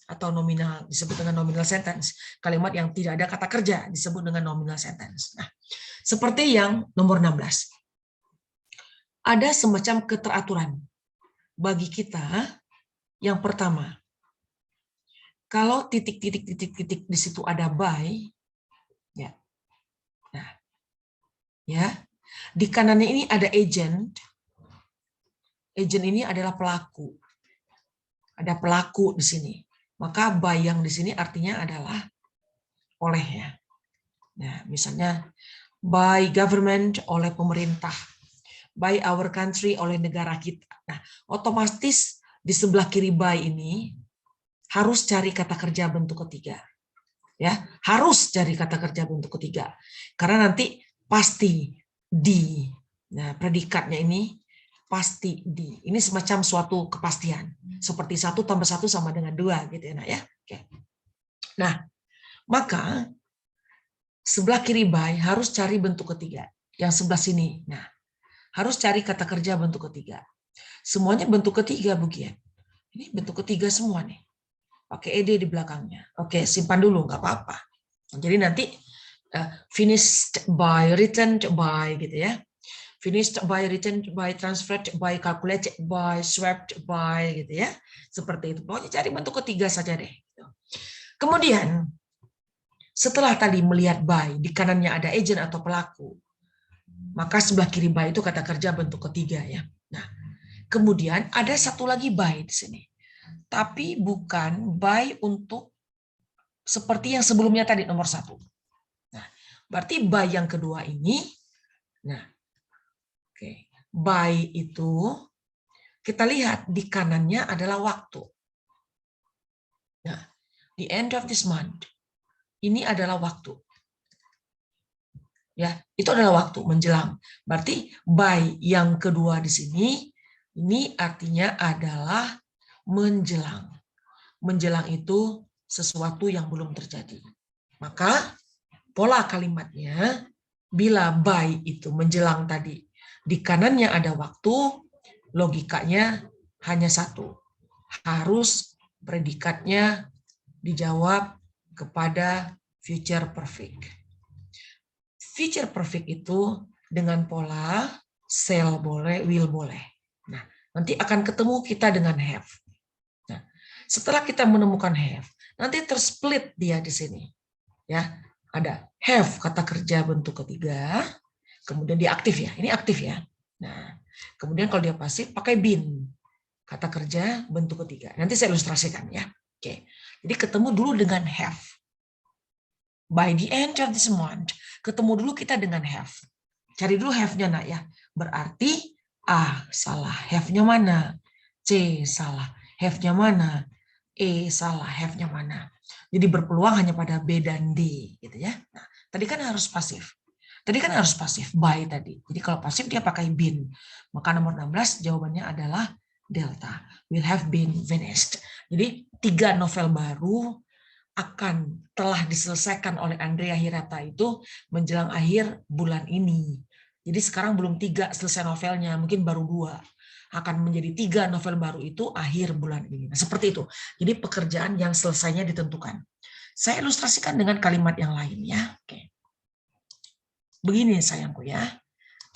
atau nominal, disebut dengan nominal sentence. Kalimat yang tidak ada kata kerja disebut dengan nominal sentence. Nah, seperti yang nomor 16. Ada semacam keteraturan bagi kita. Yang pertama, kalau titik-titik di situ ada by, ya. Nah, ya. Di kanannya ini ada agent. Agent ini adalah pelaku. ada pelaku di sini. Maka by yang di sini artinya adalah oleh ya. Nah, misalnya by government oleh pemerintah, by our country oleh negara kita. Nah, otomatis di sebelah kiri by ini harus cari kata kerja bentuk ketiga. Ya, harus cari kata kerja bentuk ketiga. Karena nanti pasti di. Nah, predikatnya ini pasti di. Ini semacam suatu kepastian. Seperti 1 tambah 1 sama dengan 2 gitu ya, Nak ya. Oke. Nah, maka sebelah kiri by harus cari bentuk ketiga. Yang sebelah sini. Nah, harus cari kata kerja bentuk ketiga. Semuanya bentuk ketiga, Bu Gian. Ini bentuk ketiga semua nih. Pakai ed di belakangnya. Oke, simpan dulu, nggak apa-apa. Jadi nanti finished by, written by gitu ya. Finished by, written by, transferred by, calculated by, swept by gitu ya. Seperti itu. Pokoknya cari bentuk ketiga saja deh. Kemudian setelah tadi melihat by, di kanannya ada agent atau pelaku, maka sebelah kiri by itu kata kerja bentuk ketiga ya. Nah, kemudian ada satu lagi by di sini. Tapi bukan by untuk seperti yang sebelumnya tadi nomor 1. Nah, berarti by yang kedua ini, nah, oke, by itu kita lihat di kanannya adalah waktu. Nah, the end of this month. Ini adalah waktu. Ya, itu adalah waktu menjelang. Berarti by yang kedua di sini ini artinya adalah menjelang. Menjelang itu sesuatu yang belum terjadi. Maka pola kalimatnya bila by itu menjelang tadi di kanannya ada waktu, logikanya hanya satu. Harus predikatnya dijawab kepada future perfect. Future perfect itu dengan pola shall boleh, will boleh. Nah, nanti akan ketemu kita dengan have. Nah, setelah kita menemukan have, nanti tersplit dia di sini. Ya, ada have kata kerja bentuk ketiga, kemudian dia aktif ya. Ini aktif ya. Nah, kemudian kalau dia pasif pakai been kata kerja bentuk ketiga. Nanti saya ilustrasikan ya. Oke. Jadi ketemu dulu dengan have. By the end of this month, ketemu dulu kita dengan have. Cari dulu have-nya, Nak ya. Berarti A salah, have-nya mana? C salah, have-nya mana? E salah, have-nya mana? Jadi berpeluang hanya pada B dan D gitu ya. Nah, tadi kan harus pasif. By tadi. Jadi kalau pasif dia pakai been. Maka nomor 16 jawabannya adalah delta. Will have been vanished. Jadi 3 novel baru telah diselesaikan oleh Andrea Hirata itu menjelang akhir bulan ini. Jadi sekarang belum 3 selesai novelnya, mungkin baru 2. Akan menjadi 3 novel baru itu akhir bulan ini. Nah, seperti itu. Jadi pekerjaan yang selesainya ditentukan. Saya ilustrasikan dengan kalimat yang lain ya. Oke. Begini sayangku ya.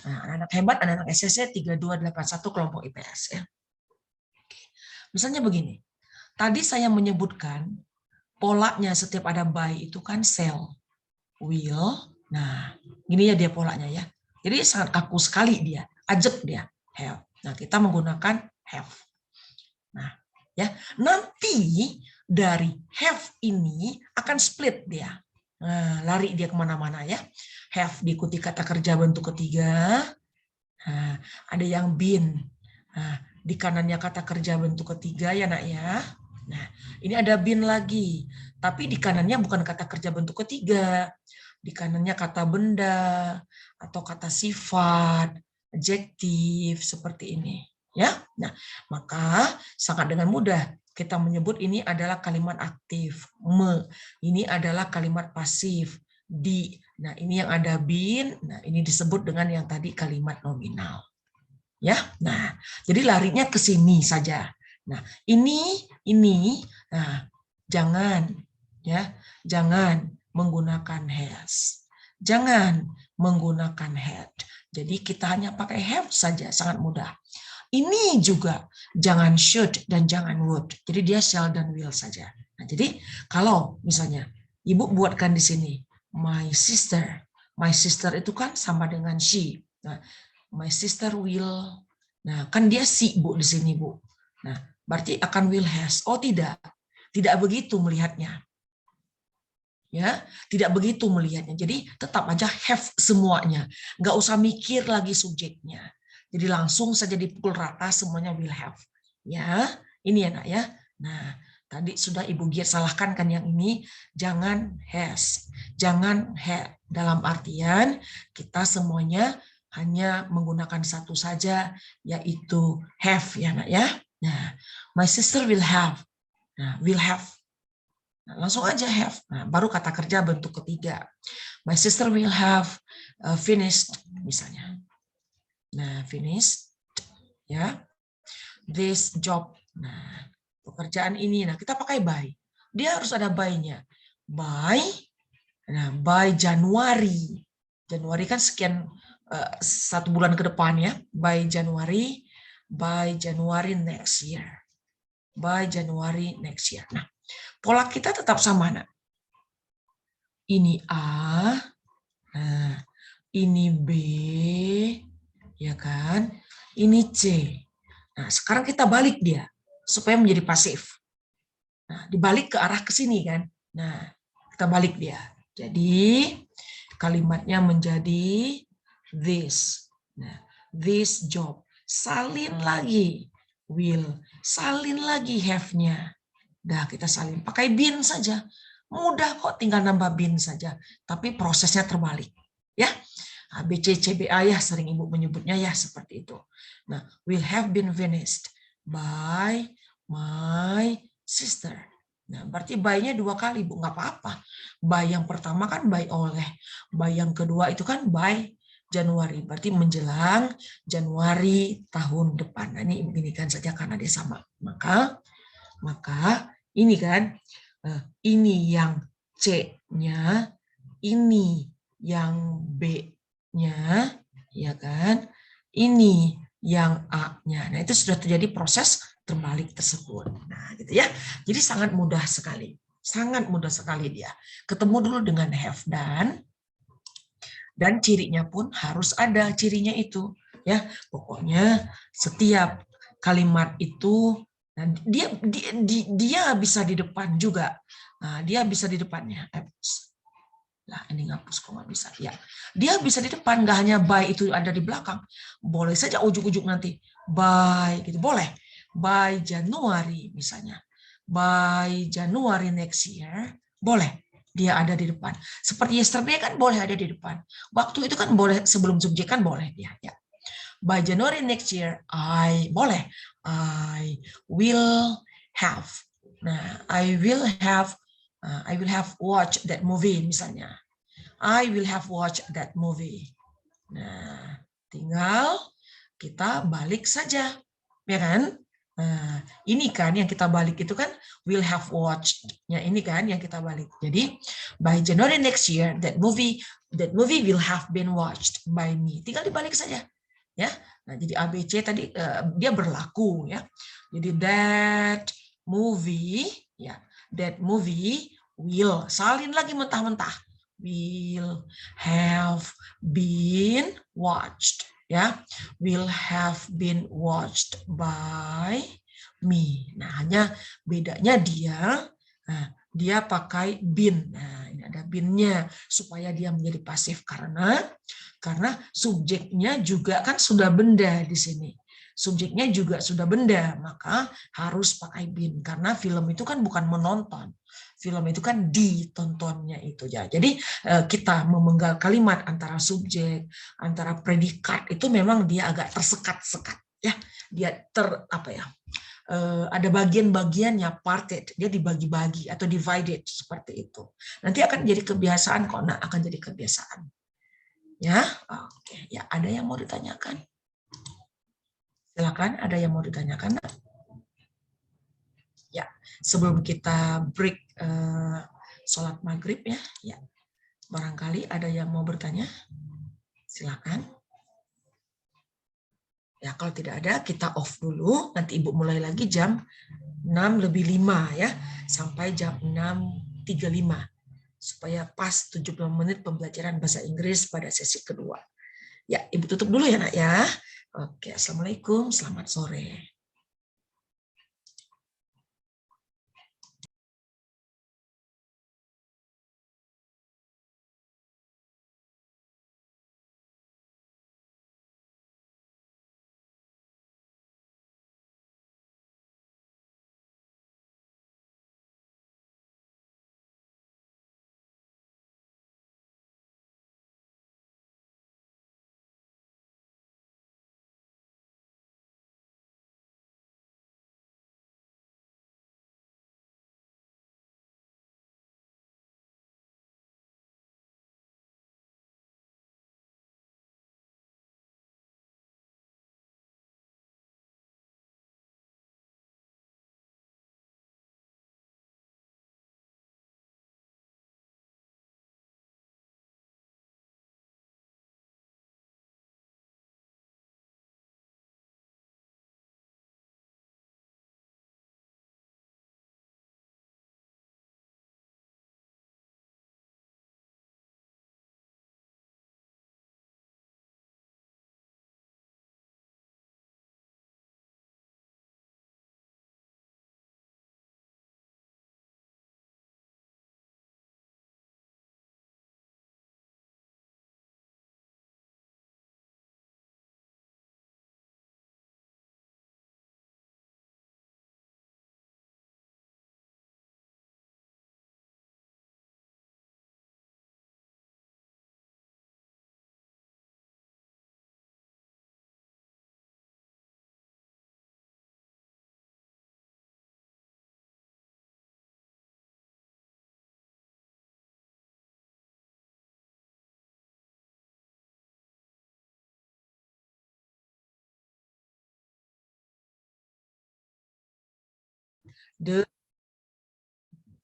Nah, anak-anak hebat, anak-anak SSC 3281 kelompok IPS ya. Oke. Misalnya begini. Tadi saya menyebutkan polanya setiap ada by itu kan shall, will. Nah, ini ya dia polanya ya. Jadi sangat kaku sekali dia, ajak dia, have. Nah, kita menggunakan have. Nah, ya. Nanti dari have ini akan split dia. Nah, lari dia kemana-mana ya. Have diikuti kata kerja bentuk ketiga. Nah, ada yang been. Nah, di kanannya kata kerja bentuk ketiga ya, Nak ya. Nah, ini ada been lagi, tapi di kanannya bukan kata kerja bentuk ketiga. Di kanannya kata benda atau kata sifat, adjektif seperti ini, ya. Nah, maka sangat dengan mudah kita menyebut ini adalah kalimat aktif. Ini adalah kalimat pasif. Nah, ini yang ada been. Nah, ini disebut dengan yang tadi kalimat nominal. Ya. Nah, jadi larinya ke sini saja. Nah, ini nah, jangan menggunakan has. Jangan menggunakan had. Jadi kita hanya pakai have saja, sangat mudah. Ini juga jangan should dan jangan would. Jadi dia shall dan will saja. Nah, jadi kalau misalnya Ibu buatkan di sini my sister. My sister itu kan sama dengan she. Nah, my sister will. Nah, kan dia si, Bu, di sini, Bu. Nah, berarti akan will has. Oh tidak, tidak begitu melihatnya. Ya, tidak begitu melihatnya. Jadi tetap aja have semuanya. Nggak usah mikir lagi subjeknya. Jadi langsung saja dipukul rata semuanya will have. Ya, ini ya nak ya. Nah, tadi sudah Ibu Giat salahkan kan yang ini. Jangan has, jangan have. Dalam artian kita semuanya hanya menggunakan satu saja, yaitu have ya nak ya. Nah, my sister will have. Nah, will have. Nah, langsung aja have. Nah, baru kata kerja bentuk ketiga. My sister will have finished misalnya. Nah, finished ya. This job. Nah, pekerjaan ini. Nah, kita pakai by. Dia harus ada by-nya. By. Nah, by Januari. Januari kan sekian 1 bulan ke depan ya. By Januari. By January next year. By January next year. Nah, pola kita tetap sama, nak. Ini A, nah, ini B, ya kan? Ini C. Nah, sekarang kita balik dia supaya menjadi pasif. Nah, dibalik ke arah ke sini kan? Nah, kita balik dia. Jadi kalimatnya menjadi this. Nah, this job. Salin lagi will, salin lagi have-nya. Dah kita salin pakai been saja. Mudah kok, tinggal nambah been saja. Tapi prosesnya terbalik. Ya, ABC, CBA ya sering Ibu menyebutnya ya seperti itu. Nah, will have been finished by my sister. Nah, berarti by-nya 2 kali, Bu. Nggak apa-apa. By yang pertama kan by oleh. By yang kedua itu kan by Januari. Berarti menjelang Januari tahun depan. Nah, ini kan saja karena dia sama. Maka ini kan, ini yang C-nya, ini yang B-nya, ya kan? Ini yang A-nya. Nah, itu sudah terjadi proses terbalik tersebut. Nah, gitu ya. Jadi sangat mudah sekali. Sangat mudah sekali dia. Ketemu dulu dengan have dan cirinya pun harus ada cirinya itu. Ya, pokoknya setiap kalimat itu nah, dia bisa di depan juga. Nah, dia bisa di depannya. Nah, ini ngapus kok nggak bisa. Ya, dia bisa di depan, nggak hanya by itu ada di belakang. Boleh saja ujuk-ujuk nanti by gitu, boleh. By Januari misalnya. By Januari next year, boleh. Dia ada di depan. Seperti yesterday kan boleh ada di depan. Waktu itu kan boleh, sebelum subjek kan boleh dia. Ya. By January next year, I will have. Nah, I will have watched that movie misalnya. I will have watched that movie. Nah, tinggal kita balik saja, ya kan? Nah, ini kan yang kita balik itu kan will have watched-nya ini kan yang kita balik. Jadi by January next year that movie will have been watched by me. Tinggal dibalik saja. Ya, nah jadi ABC tadi dia berlaku ya. Jadi that movie will, salin lagi mentah-mentah, will have been watched ya, will have been watched by me. Nah, hanya bedanya dia pakai been. Nah, ini ada been-nya supaya dia menjadi pasif karena subjeknya juga kan sudah benda di sini. Subjeknya juga sudah benda, maka harus pakai been karena film itu kan bukan menonton. Film itu kan ditontonnya itu ya. Jadi kita memenggal kalimat antara subjek, antara predikat itu memang dia agak tersekat-sekat ya. Dia ada bagian-bagiannya, parted, dia dibagi-bagi atau divided seperti itu. Nanti akan jadi kebiasaan kok, nah akan jadi kebiasaan. Ya, oke. Ya, ada yang mau ditanyakan? Silakan, ada yang mau ditanyakan? Ya, sebelum kita break sholat maghrib ya, ya. Barangkali ada yang mau bertanya? Silakan. Ya, kalau tidak ada, kita off dulu. Nanti Ibu mulai lagi jam 6:05 ya, sampai jam 6:35. Supaya pas 75 menit pembelajaran bahasa Inggris pada sesi kedua. Ya, Ibu tutup dulu ya, Nak ya. Oke, Assalamualaikum, selamat sore.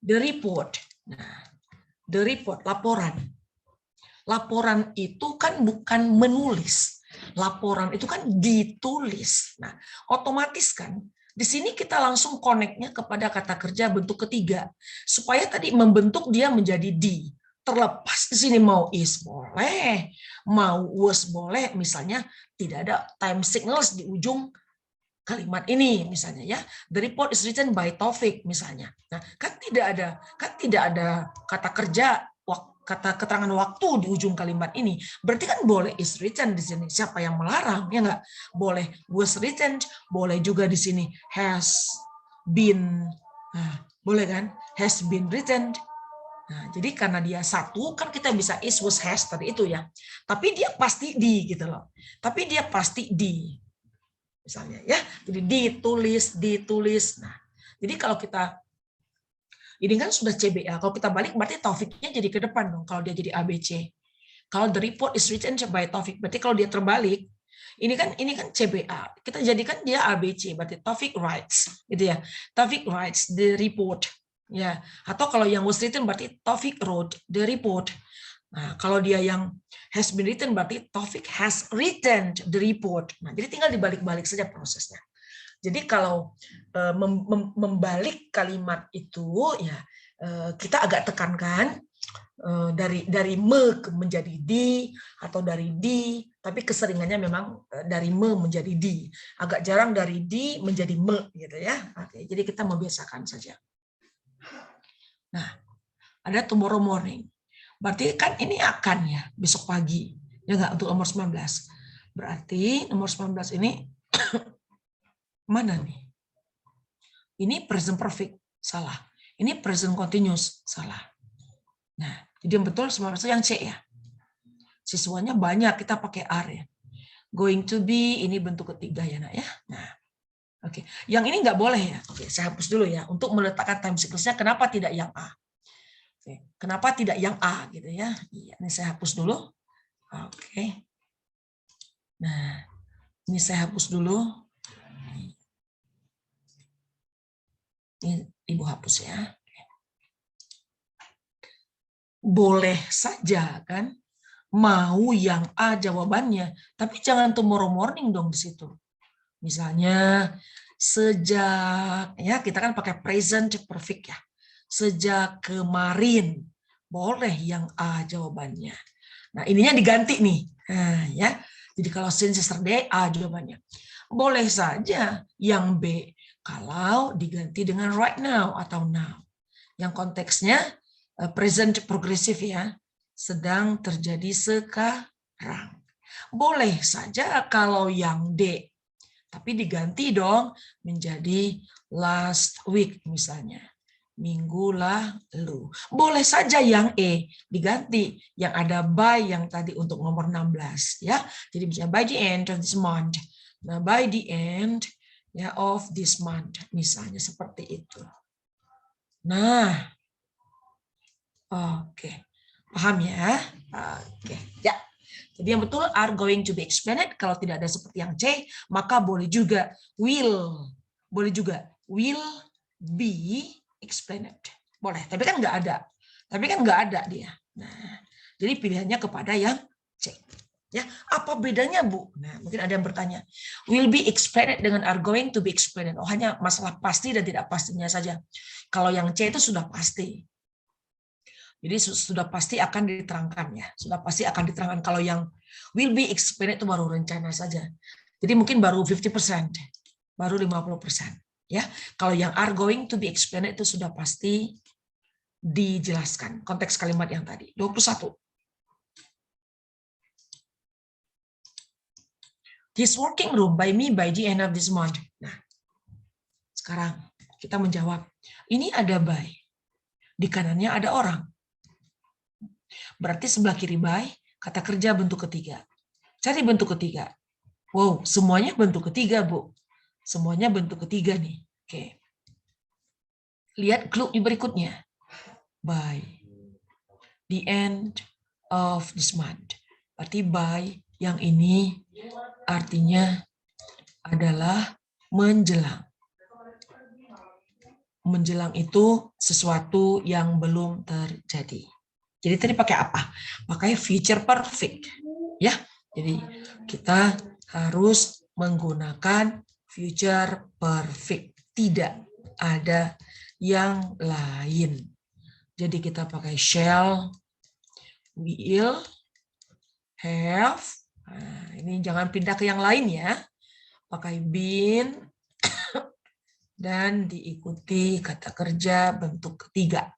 The report. Nah, the report, laporan. Laporan itu kan bukan menulis. Laporan itu kan ditulis. Nah, otomatis kan di sini kita langsung connect-nya kepada kata kerja bentuk ketiga supaya tadi membentuk dia menjadi di. Terlepas di sini mau is boleh, mau was boleh, misalnya tidak ada time signals di ujung kalimat ini misalnya ya. The report is written by Taufik misalnya. Nah, kan tidak ada kata kerja kata keterangan waktu di ujung kalimat ini. Berarti kan boleh is written di sini. Siapa yang melarang? Ya enggak? Boleh was written, boleh juga di sini has been. Nah, boleh kan? Has been written. Nah, jadi karena dia satu kan kita bisa is was has tadi itu ya. Tapi dia pasti di gitu loh. Tapi dia pasti di. Misalnya ya. Jadi ditulis. Nah, jadi kalau kita ini kan sudah CBA. Kalau kita balik berarti Taufiknya jadi ke depan dong. Kalau dia jadi ABC. Kalau the report is written by Taufik, berarti kalau dia terbalik, ini kan CBA. Kita jadikan dia ABC, berarti Taufik writes, gitu ya. Taufik writes the report, ya. Atau kalau yang was written berarti Taufik wrote the report. Nah, kalau dia yang has been written berarti Taufik has written the report. Nah, jadi tinggal dibalik-balik saja prosesnya. Jadi kalau membalik kalimat itu ya kita agak tekankan dari me menjadi di atau dari di, tapi keseringannya memang dari me menjadi di. Agak jarang dari di menjadi me gitu ya. Oke, jadi kita membiasakan saja. Nah, ada tomorrow morning. Berarti kan ini akan ya besok pagi. Ya enggak untuk nomor 19. Berarti nomor 19 ini mana nih? Ini present perfect, salah. Ini present continuous, salah. Nah, jadi yang betul sebenarnya yang C ya. Siswanya banyak, kita pakai R ya. Going to be, ini bentuk ketiga ya nak ya. Nah, oke. Yang ini nggak boleh ya. Oke, saya hapus dulu ya. Untuk meletakkan time sequence-nya, kenapa tidak yang A? Oke. Kenapa tidak yang A gitu ya? Iya, ini saya hapus dulu. Oke. Nah, ini saya hapus dulu. Ini Ibu hapus ya. Boleh saja kan mau yang A jawabannya, tapi jangan tomorrow morning dong di situ. Misalnya sejak ya kita kan pakai present perfect ya. Sejak kemarin boleh yang A jawabannya. Nah, ininya diganti nih. Nah, ya. Jadi kalau since yesterday A jawabannya. Boleh saja yang B kalau diganti dengan right now atau now. Yang konteksnya present progressive ya, sedang terjadi sekarang. Boleh saja kalau yang D, tapi diganti dong menjadi last week misalnya, minggu lalu. Boleh saja yang E diganti yang ada by yang tadi untuk nomor 16 ya. Jadi misalnya by the end of this month. Nah, by the end ya of this month misalnya seperti itu. Nah, oke. Paham ya? Oke. Ya. Jadi yang betul are going to be explained. Kalau tidak ada seperti yang C, maka boleh juga will. Boleh juga will be explained. Boleh, tapi kan nggak ada. Tapi kan nggak ada dia. Nah, jadi pilihannya kepada yang C. Ya, apa bedanya, Bu? Nah, mungkin ada yang bertanya. Will be explained dengan are going to be explained. Oh, hanya masalah pasti dan tidak pastinya saja. Kalau yang C itu sudah pasti. Jadi sudah pasti akan diterangkan ya. Sudah pasti akan diterangkan. Kalau yang will be explained itu baru rencana saja. Jadi mungkin baru 50%, baru 50%. Ya, kalau yang are going to be explained itu sudah pasti dijelaskan konteks kalimat yang tadi. 21. This working room by me by the end of this month. Nah, sekarang kita menjawab. Ini ada by. Di kanannya ada orang. Berarti sebelah kiri by, kata kerja bentuk ketiga. Cari bentuk ketiga. Wow, semuanya bentuk ketiga, Bu. Semuanya bentuk ketiga nih. Oke. Lihat clue berikutnya. By the end of this month. Berarti by yang ini artinya adalah menjelang. menjelang itu sesuatu yang belum terjadi. Jadi tadi pakai apa? Pakai future perfect. Ya. Jadi kita harus menggunakan future perfect. Tidak ada yang lain. Jadi kita pakai shall, will, have. Nah, ini jangan pindah ke yang lain ya. Pakai been dan diikuti kata kerja bentuk ketiga.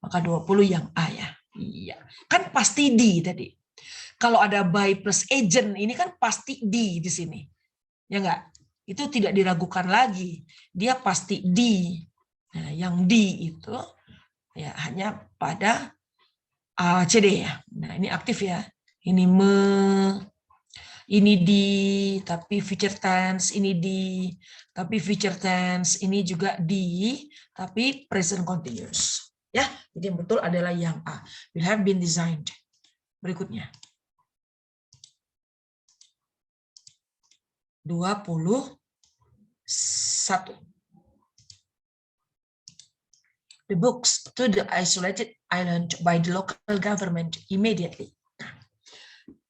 Maka 20 yang A ya. Iya. Kan pasti di tadi. Kalau ada by plus agent ini kan pasti di sini. Ya enggak? Itu tidak diragukan lagi. Dia pasti di. Nah, yang di itu ya hanya pada CD ya. Nah, ini aktif ya. Ini ini di, tapi future tense, ini di, tapi future tense, ini juga di, tapi present continuous. Ya, jadi yang betul adalah yang A. Will have been designed. Berikutnya. 21. The books to the isolated island by the local government immediately. Nah,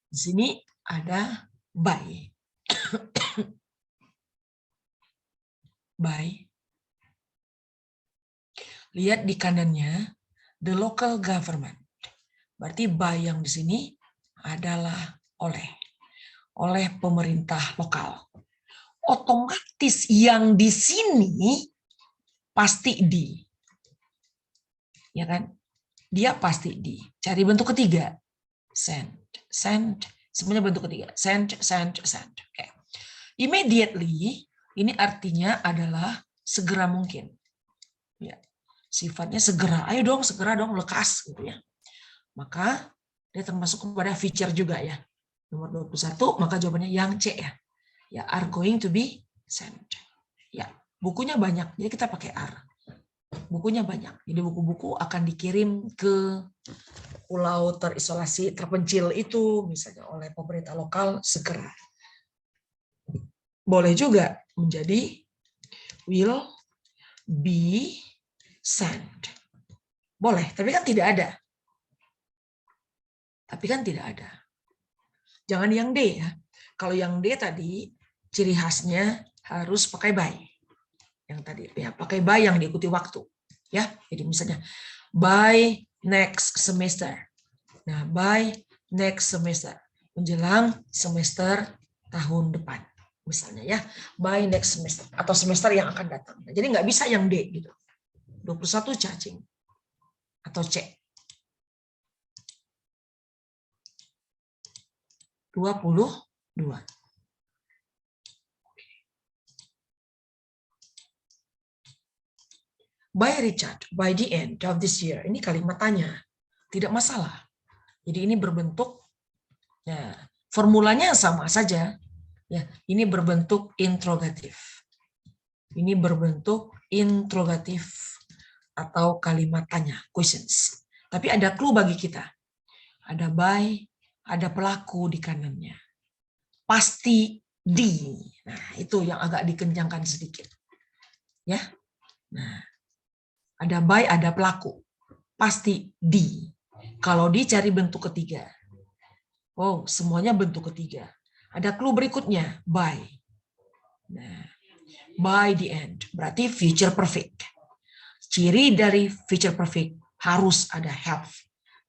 di sini ada by. By. Lihat di kanannya, the local government. Berarti by yang di sini adalah oleh pemerintah lokal. Otomatis yang di sini pasti di. Ya kan? Dia pasti di. Cari bentuk ketiga. Send. Semuanya bentuk ketiga. Send. Oke. Immediately, ini artinya adalah segera mungkin. Ya. Sifatnya segera. Ayo dong, segera dong, lekas gitu ya. Maka dia termasuk kepada feature juga ya. Nomor 21, maka jawabannya yang C ya. Ya, are going to be sent. Ya, bukunya banyak, jadi kita pakai are. Bukunya banyak, jadi buku-buku akan dikirim ke pulau terisolasi terpencil itu, misalnya oleh pemerintah lokal segera. Boleh juga menjadi will be sent. Boleh, tapi kan tidak ada. Jangan yang D ya. Kalau yang D tadi, ciri khasnya harus pakai by. Yang tadi ya, pakai by yang diikuti waktu. Ya, jadi misalnya by next semester. Nah, by next semester, menjelang semester tahun depan. Misalnya ya, by next semester atau semester yang akan datang. Nah, jadi nggak bisa yang D gitu. 21 cacing atau C. 22. By Richard, by the end of this year. Ini kalimat tanya. Tidak masalah. Jadi ini berbentuk, ya, formulanya sama saja. Ya, ini berbentuk interrogatif. Ini berbentuk interrogatif atau kalimat tanya, questions. Tapi ada clue bagi kita. Ada by, ada pelaku di kanannya. Pasti di. Nah, itu yang agak dikencangkan sedikit. Ya. Nah, ada by, ada pelaku. Pasti di. Kalau dicari bentuk ketiga. Oh, semuanya bentuk ketiga. Ada clue berikutnya, by. Nah, by the end. Berarti future perfect. Ciri dari future perfect harus ada have.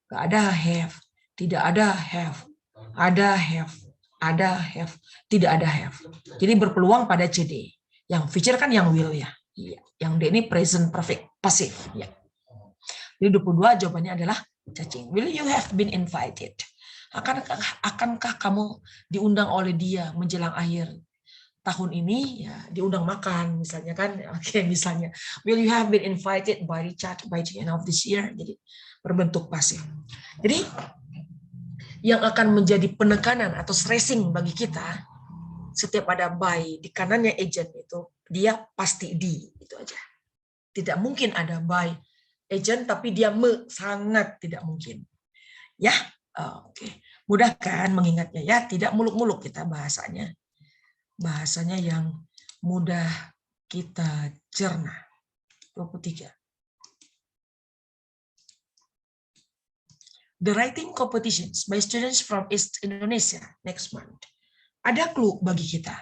Gak ada have. Tidak ada have. Ada have. Ada have. Tidak ada have. Jadi berpeluang pada CD. Yang future kan yang will ya. Yang D ini present perfect. Pasif. Ya. Jadi 22 jawabannya adalah cacing. Will you have been invited? Akankah kamu diundang oleh dia menjelang akhir tahun ini? Ya, diundang makan misalnya kan. Oke, misalnya. Will you have been invited by Richard by the end of this year? Jadi berbentuk pasif. Jadi yang akan menjadi penekanan atau stressing bagi kita setiap ada by di kanannya agent itu dia pasti di, itu aja. Tidak mungkin ada by agent tapi dia sangat tidak mungkin. Ya, oke. Mudah kan mengingatnya ya, tidak muluk-muluk kita bahasanya. Bahasanya yang mudah kita cerna. 23. The writing competitions by students from East Indonesia next month. Ada clue bagi kita.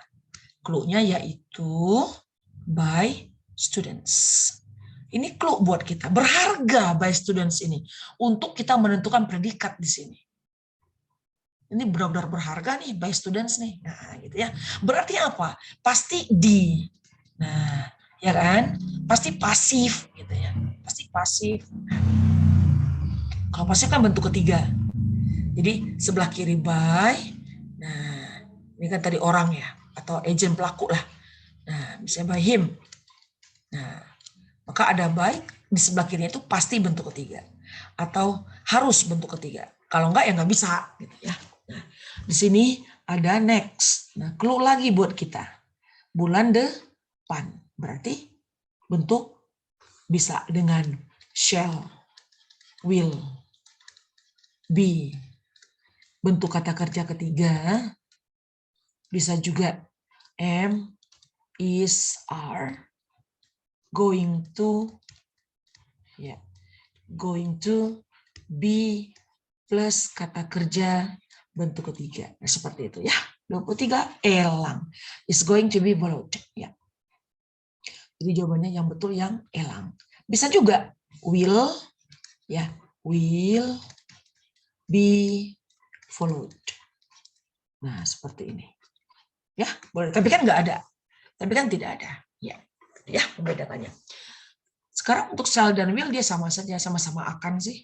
Clue-nya yaitu by students. Ini clue buat kita. Berharga by students ini untuk kita menentukan predikat di sini. Ini benar-benar berharga nih by students nih. Nah, gitu ya. Berarti apa? Pasti di. Nah, ya kan? Pasti pasif gitu ya. Pasti pasif. Kalau pasif kan bentuk ketiga. Jadi sebelah kiri by. Nah, ini kan tadi orang ya atau agent pelaku lah. Nah, misalnya by him. Nah, maka ada by di sebelah kirinya itu pasti bentuk ketiga atau harus bentuk ketiga. Kalau enggak ya nggak bisa gitu ya. Nah, di sini ada next. Nah, clue lagi buat kita. Bulan depan. Berarti bentuk bisa dengan shall, will, be. Bentuk kata kerja ketiga bisa juga am, is, are, going to, ya, going to, be plus kata kerja bentuk ketiga. Nah, seperti itu ya. 23 elang. Is going to be followed. Ya. Jadi jawabannya yang betul yang elang. Bisa juga will, ya, will be followed. Nah, seperti ini. Ya, boleh. Tapi kan nggak ada. Tapi kan tidak ada. Ya, pembedaannya. Sekarang untuk shall dan will dia sama saja, sama-sama akan sih.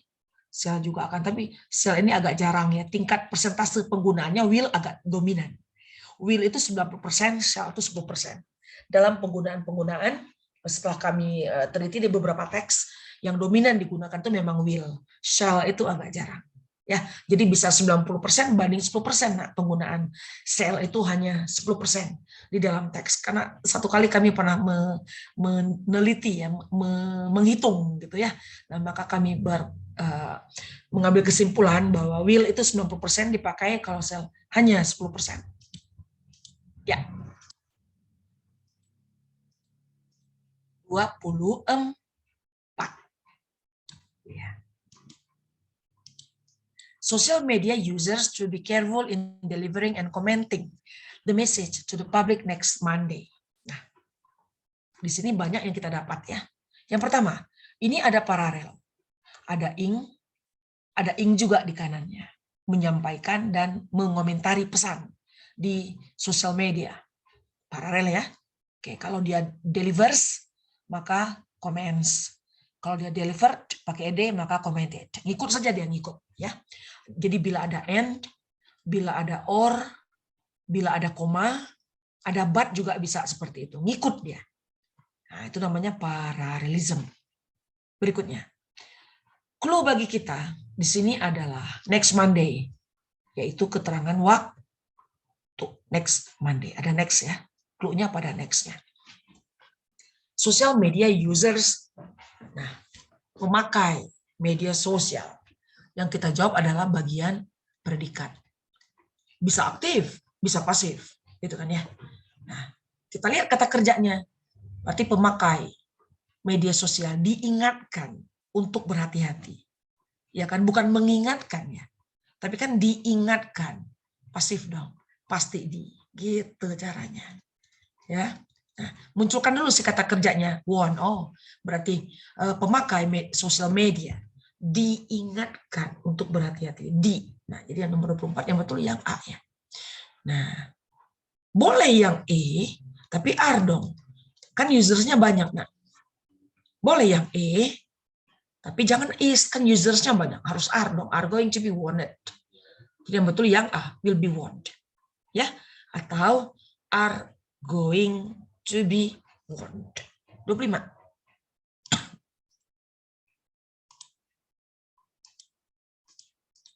Shall juga akan, tapi shall ini agak jarang ya. Tingkat persentase penggunaannya will agak dominan. Will itu 90%, shall itu 10%. Dalam penggunaan-penggunaan, setelah kami teliti di beberapa teks, yang dominan digunakan itu memang will. Shall itu agak jarang. Ya, jadi bisa 90% banding 10%. Nah, penggunaan shall itu hanya 10% di dalam teks. Karena satu kali kami pernah meneliti ya, menghitung gitu ya. Nah, maka kami mengambil kesimpulan bahwa will itu 90% dipakai, kalau shall hanya 10%. Ya. 24. Ya. Social media users should be careful in delivering and commenting the message to the public next Monday. Nah, di sini banyak yang kita dapat ya. Yang pertama, ini ada paralel. Ada ing juga di kanannya. Menyampaikan dan mengomentari pesan di sosial media. Paralel ya. Oke, kalau dia delivers, maka comments. Kalau dia delivered pakai ed, maka commented. Ngikut saja dia ngikut ya. Jadi bila ada and, bila ada or, bila ada koma, ada but juga bisa seperti itu. Ngikut dia. Nah, itu namanya paralelism. Berikutnya. Clue bagi kita di sini adalah next Monday, yaitu keterangan waktu. Next Monday. Ada next ya. Clue-nya pada next-nya. Social media users, nah, memakai media sosial. Yang kita jawab adalah bagian predikat. Bisa aktif, bisa pasif, gitu kan ya. Nah, kita lihat kata kerjanya. Berarti pemakai media sosial diingatkan untuk berhati-hati. Ya kan, bukan mengingatkan ya. Tapi kan diingatkan. Pasif dong. Pasti di. Gitu caranya. Ya. Nah, munculkan dulu si kata kerjanya warn. Oh, berarti pemakai sosial media diingatkan untuk berhati-hati. Di. Nah, jadi yang nomor 24 yang betul yang A ya. Nah, boleh yang E, tapi R dong. Kan usersnya banyak. Nah, boleh yang E, tapi jangan is, kan usersnya banyak. Harus R dong. Are going to be warned. Jadi yang betul yang A, will be warned. Ya, atau are going to be warned. 25.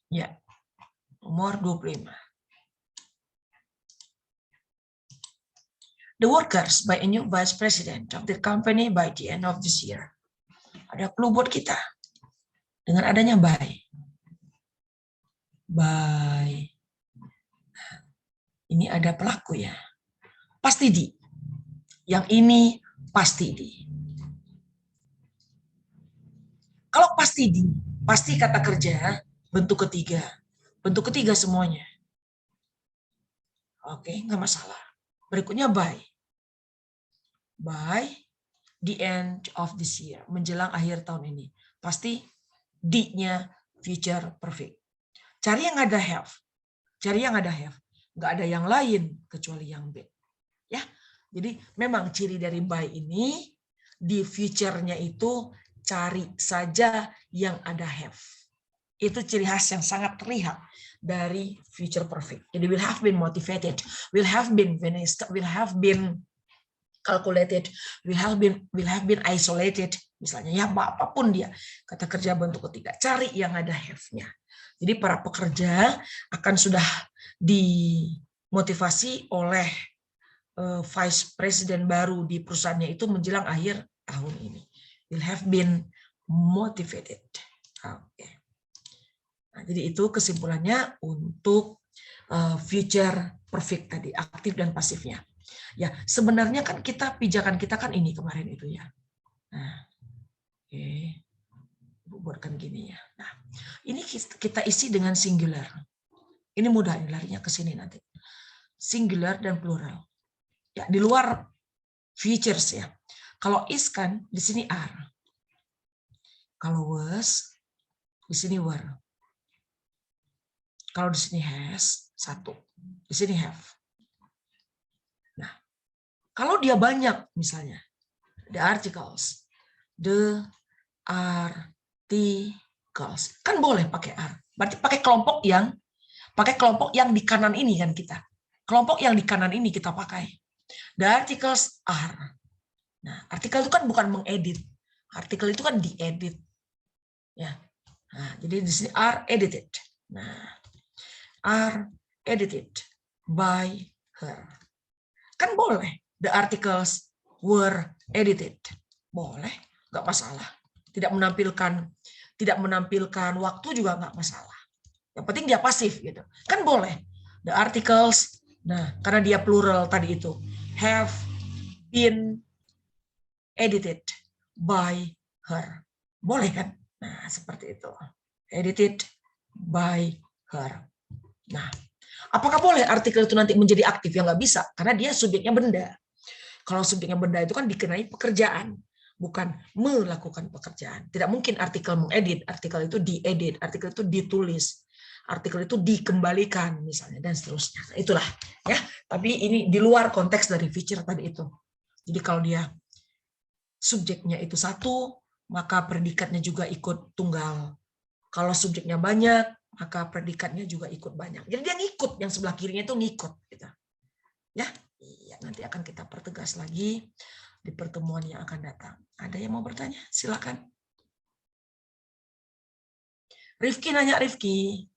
Ya, nomor 25. The workers by a new vice president of the company by the end of this year. Ada clue buat kita. Dengan adanya by. By. Ini ada pelaku ya. Pasti di. Yang ini pasti di. Kalau pasti di, pasti kata kerja bentuk ketiga. Bentuk ketiga semuanya. Oke, nggak masalah. Berikutnya by. By the end of this year. Menjelang akhir tahun ini. Pasti D-nya future perfect. Cari yang ada have. Cari yang ada have. Nggak ada yang lain kecuali yang been. Ya, jadi memang ciri dari by ini di future-nya itu cari saja yang ada have. Itu ciri khas yang sangat terlihat dari future perfect. Jadi will have been motivated, will have been finished, will have been calculated, will have been isolated, misalnya ya apapun dia kata kerja bentuk ketiga, cari yang ada have-nya. Jadi para pekerja akan sudah dimotivasi oleh vice president baru di perusahaannya itu menjelang akhir tahun ini. Will have been motivated. Oke. Nah, jadi itu kesimpulannya untuk future perfect tadi, aktif dan pasifnya. Ya, sebenarnya kan pijakan kita kan ini kemarin itu ya. Nah, oke. Ibu buatkan gini ya. Nah, ini kita isi dengan singular. Ini mudah, ini larinya ke sini nanti. Singular dan plural. Ya, di luar features ya. Kalau is kan di sini are. Kalau was di sini were. Kalau di sini has satu. Di sini have. Nah, kalau dia banyak misalnya the articles, the articles kan boleh pakai are. Berarti pakai kelompok yang di kanan ini kan kita. Kelompok yang di kanan ini kita pakai. The articles are. Nah, artikel itu kan bukan mengedit. Artikel itu kan diedit. Ya. Nah, jadi di sini are edited. Nah, are edited by her. Kan boleh. The articles were edited. Boleh, nggak masalah. Tidak menampilkan waktu juga nggak masalah. Yang penting dia pasif gitu. Kan boleh. The articles, nah karena dia plural tadi itu, have been edited by her. Boleh kan? Nah, seperti itu. Edited by her. Nah, apakah boleh artikel itu nanti menjadi aktif? Ya nggak bisa, karena dia subjeknya benda. Kalau subjeknya benda itu kan dikenai pekerjaan, bukan melakukan pekerjaan. Tidak mungkin artikel mengedit, artikel itu diedit, artikel itu ditulis, artikel itu dikembalikan misalnya dan seterusnya. Nah, itulah ya. Tapi ini di luar konteks dari feature tadi itu. Jadi kalau dia subjeknya itu satu, maka predikatnya juga ikut tunggal. Kalau subjeknya banyak, maka predikatnya juga ikut banyak. Jadi dia ngikut, yang sebelah kirinya itu ngikut. Gitu. Ya, iya, nanti akan kita pertegas lagi di pertemuan yang akan datang. Ada yang mau bertanya? Silakan. Rifki nanya, Rifki.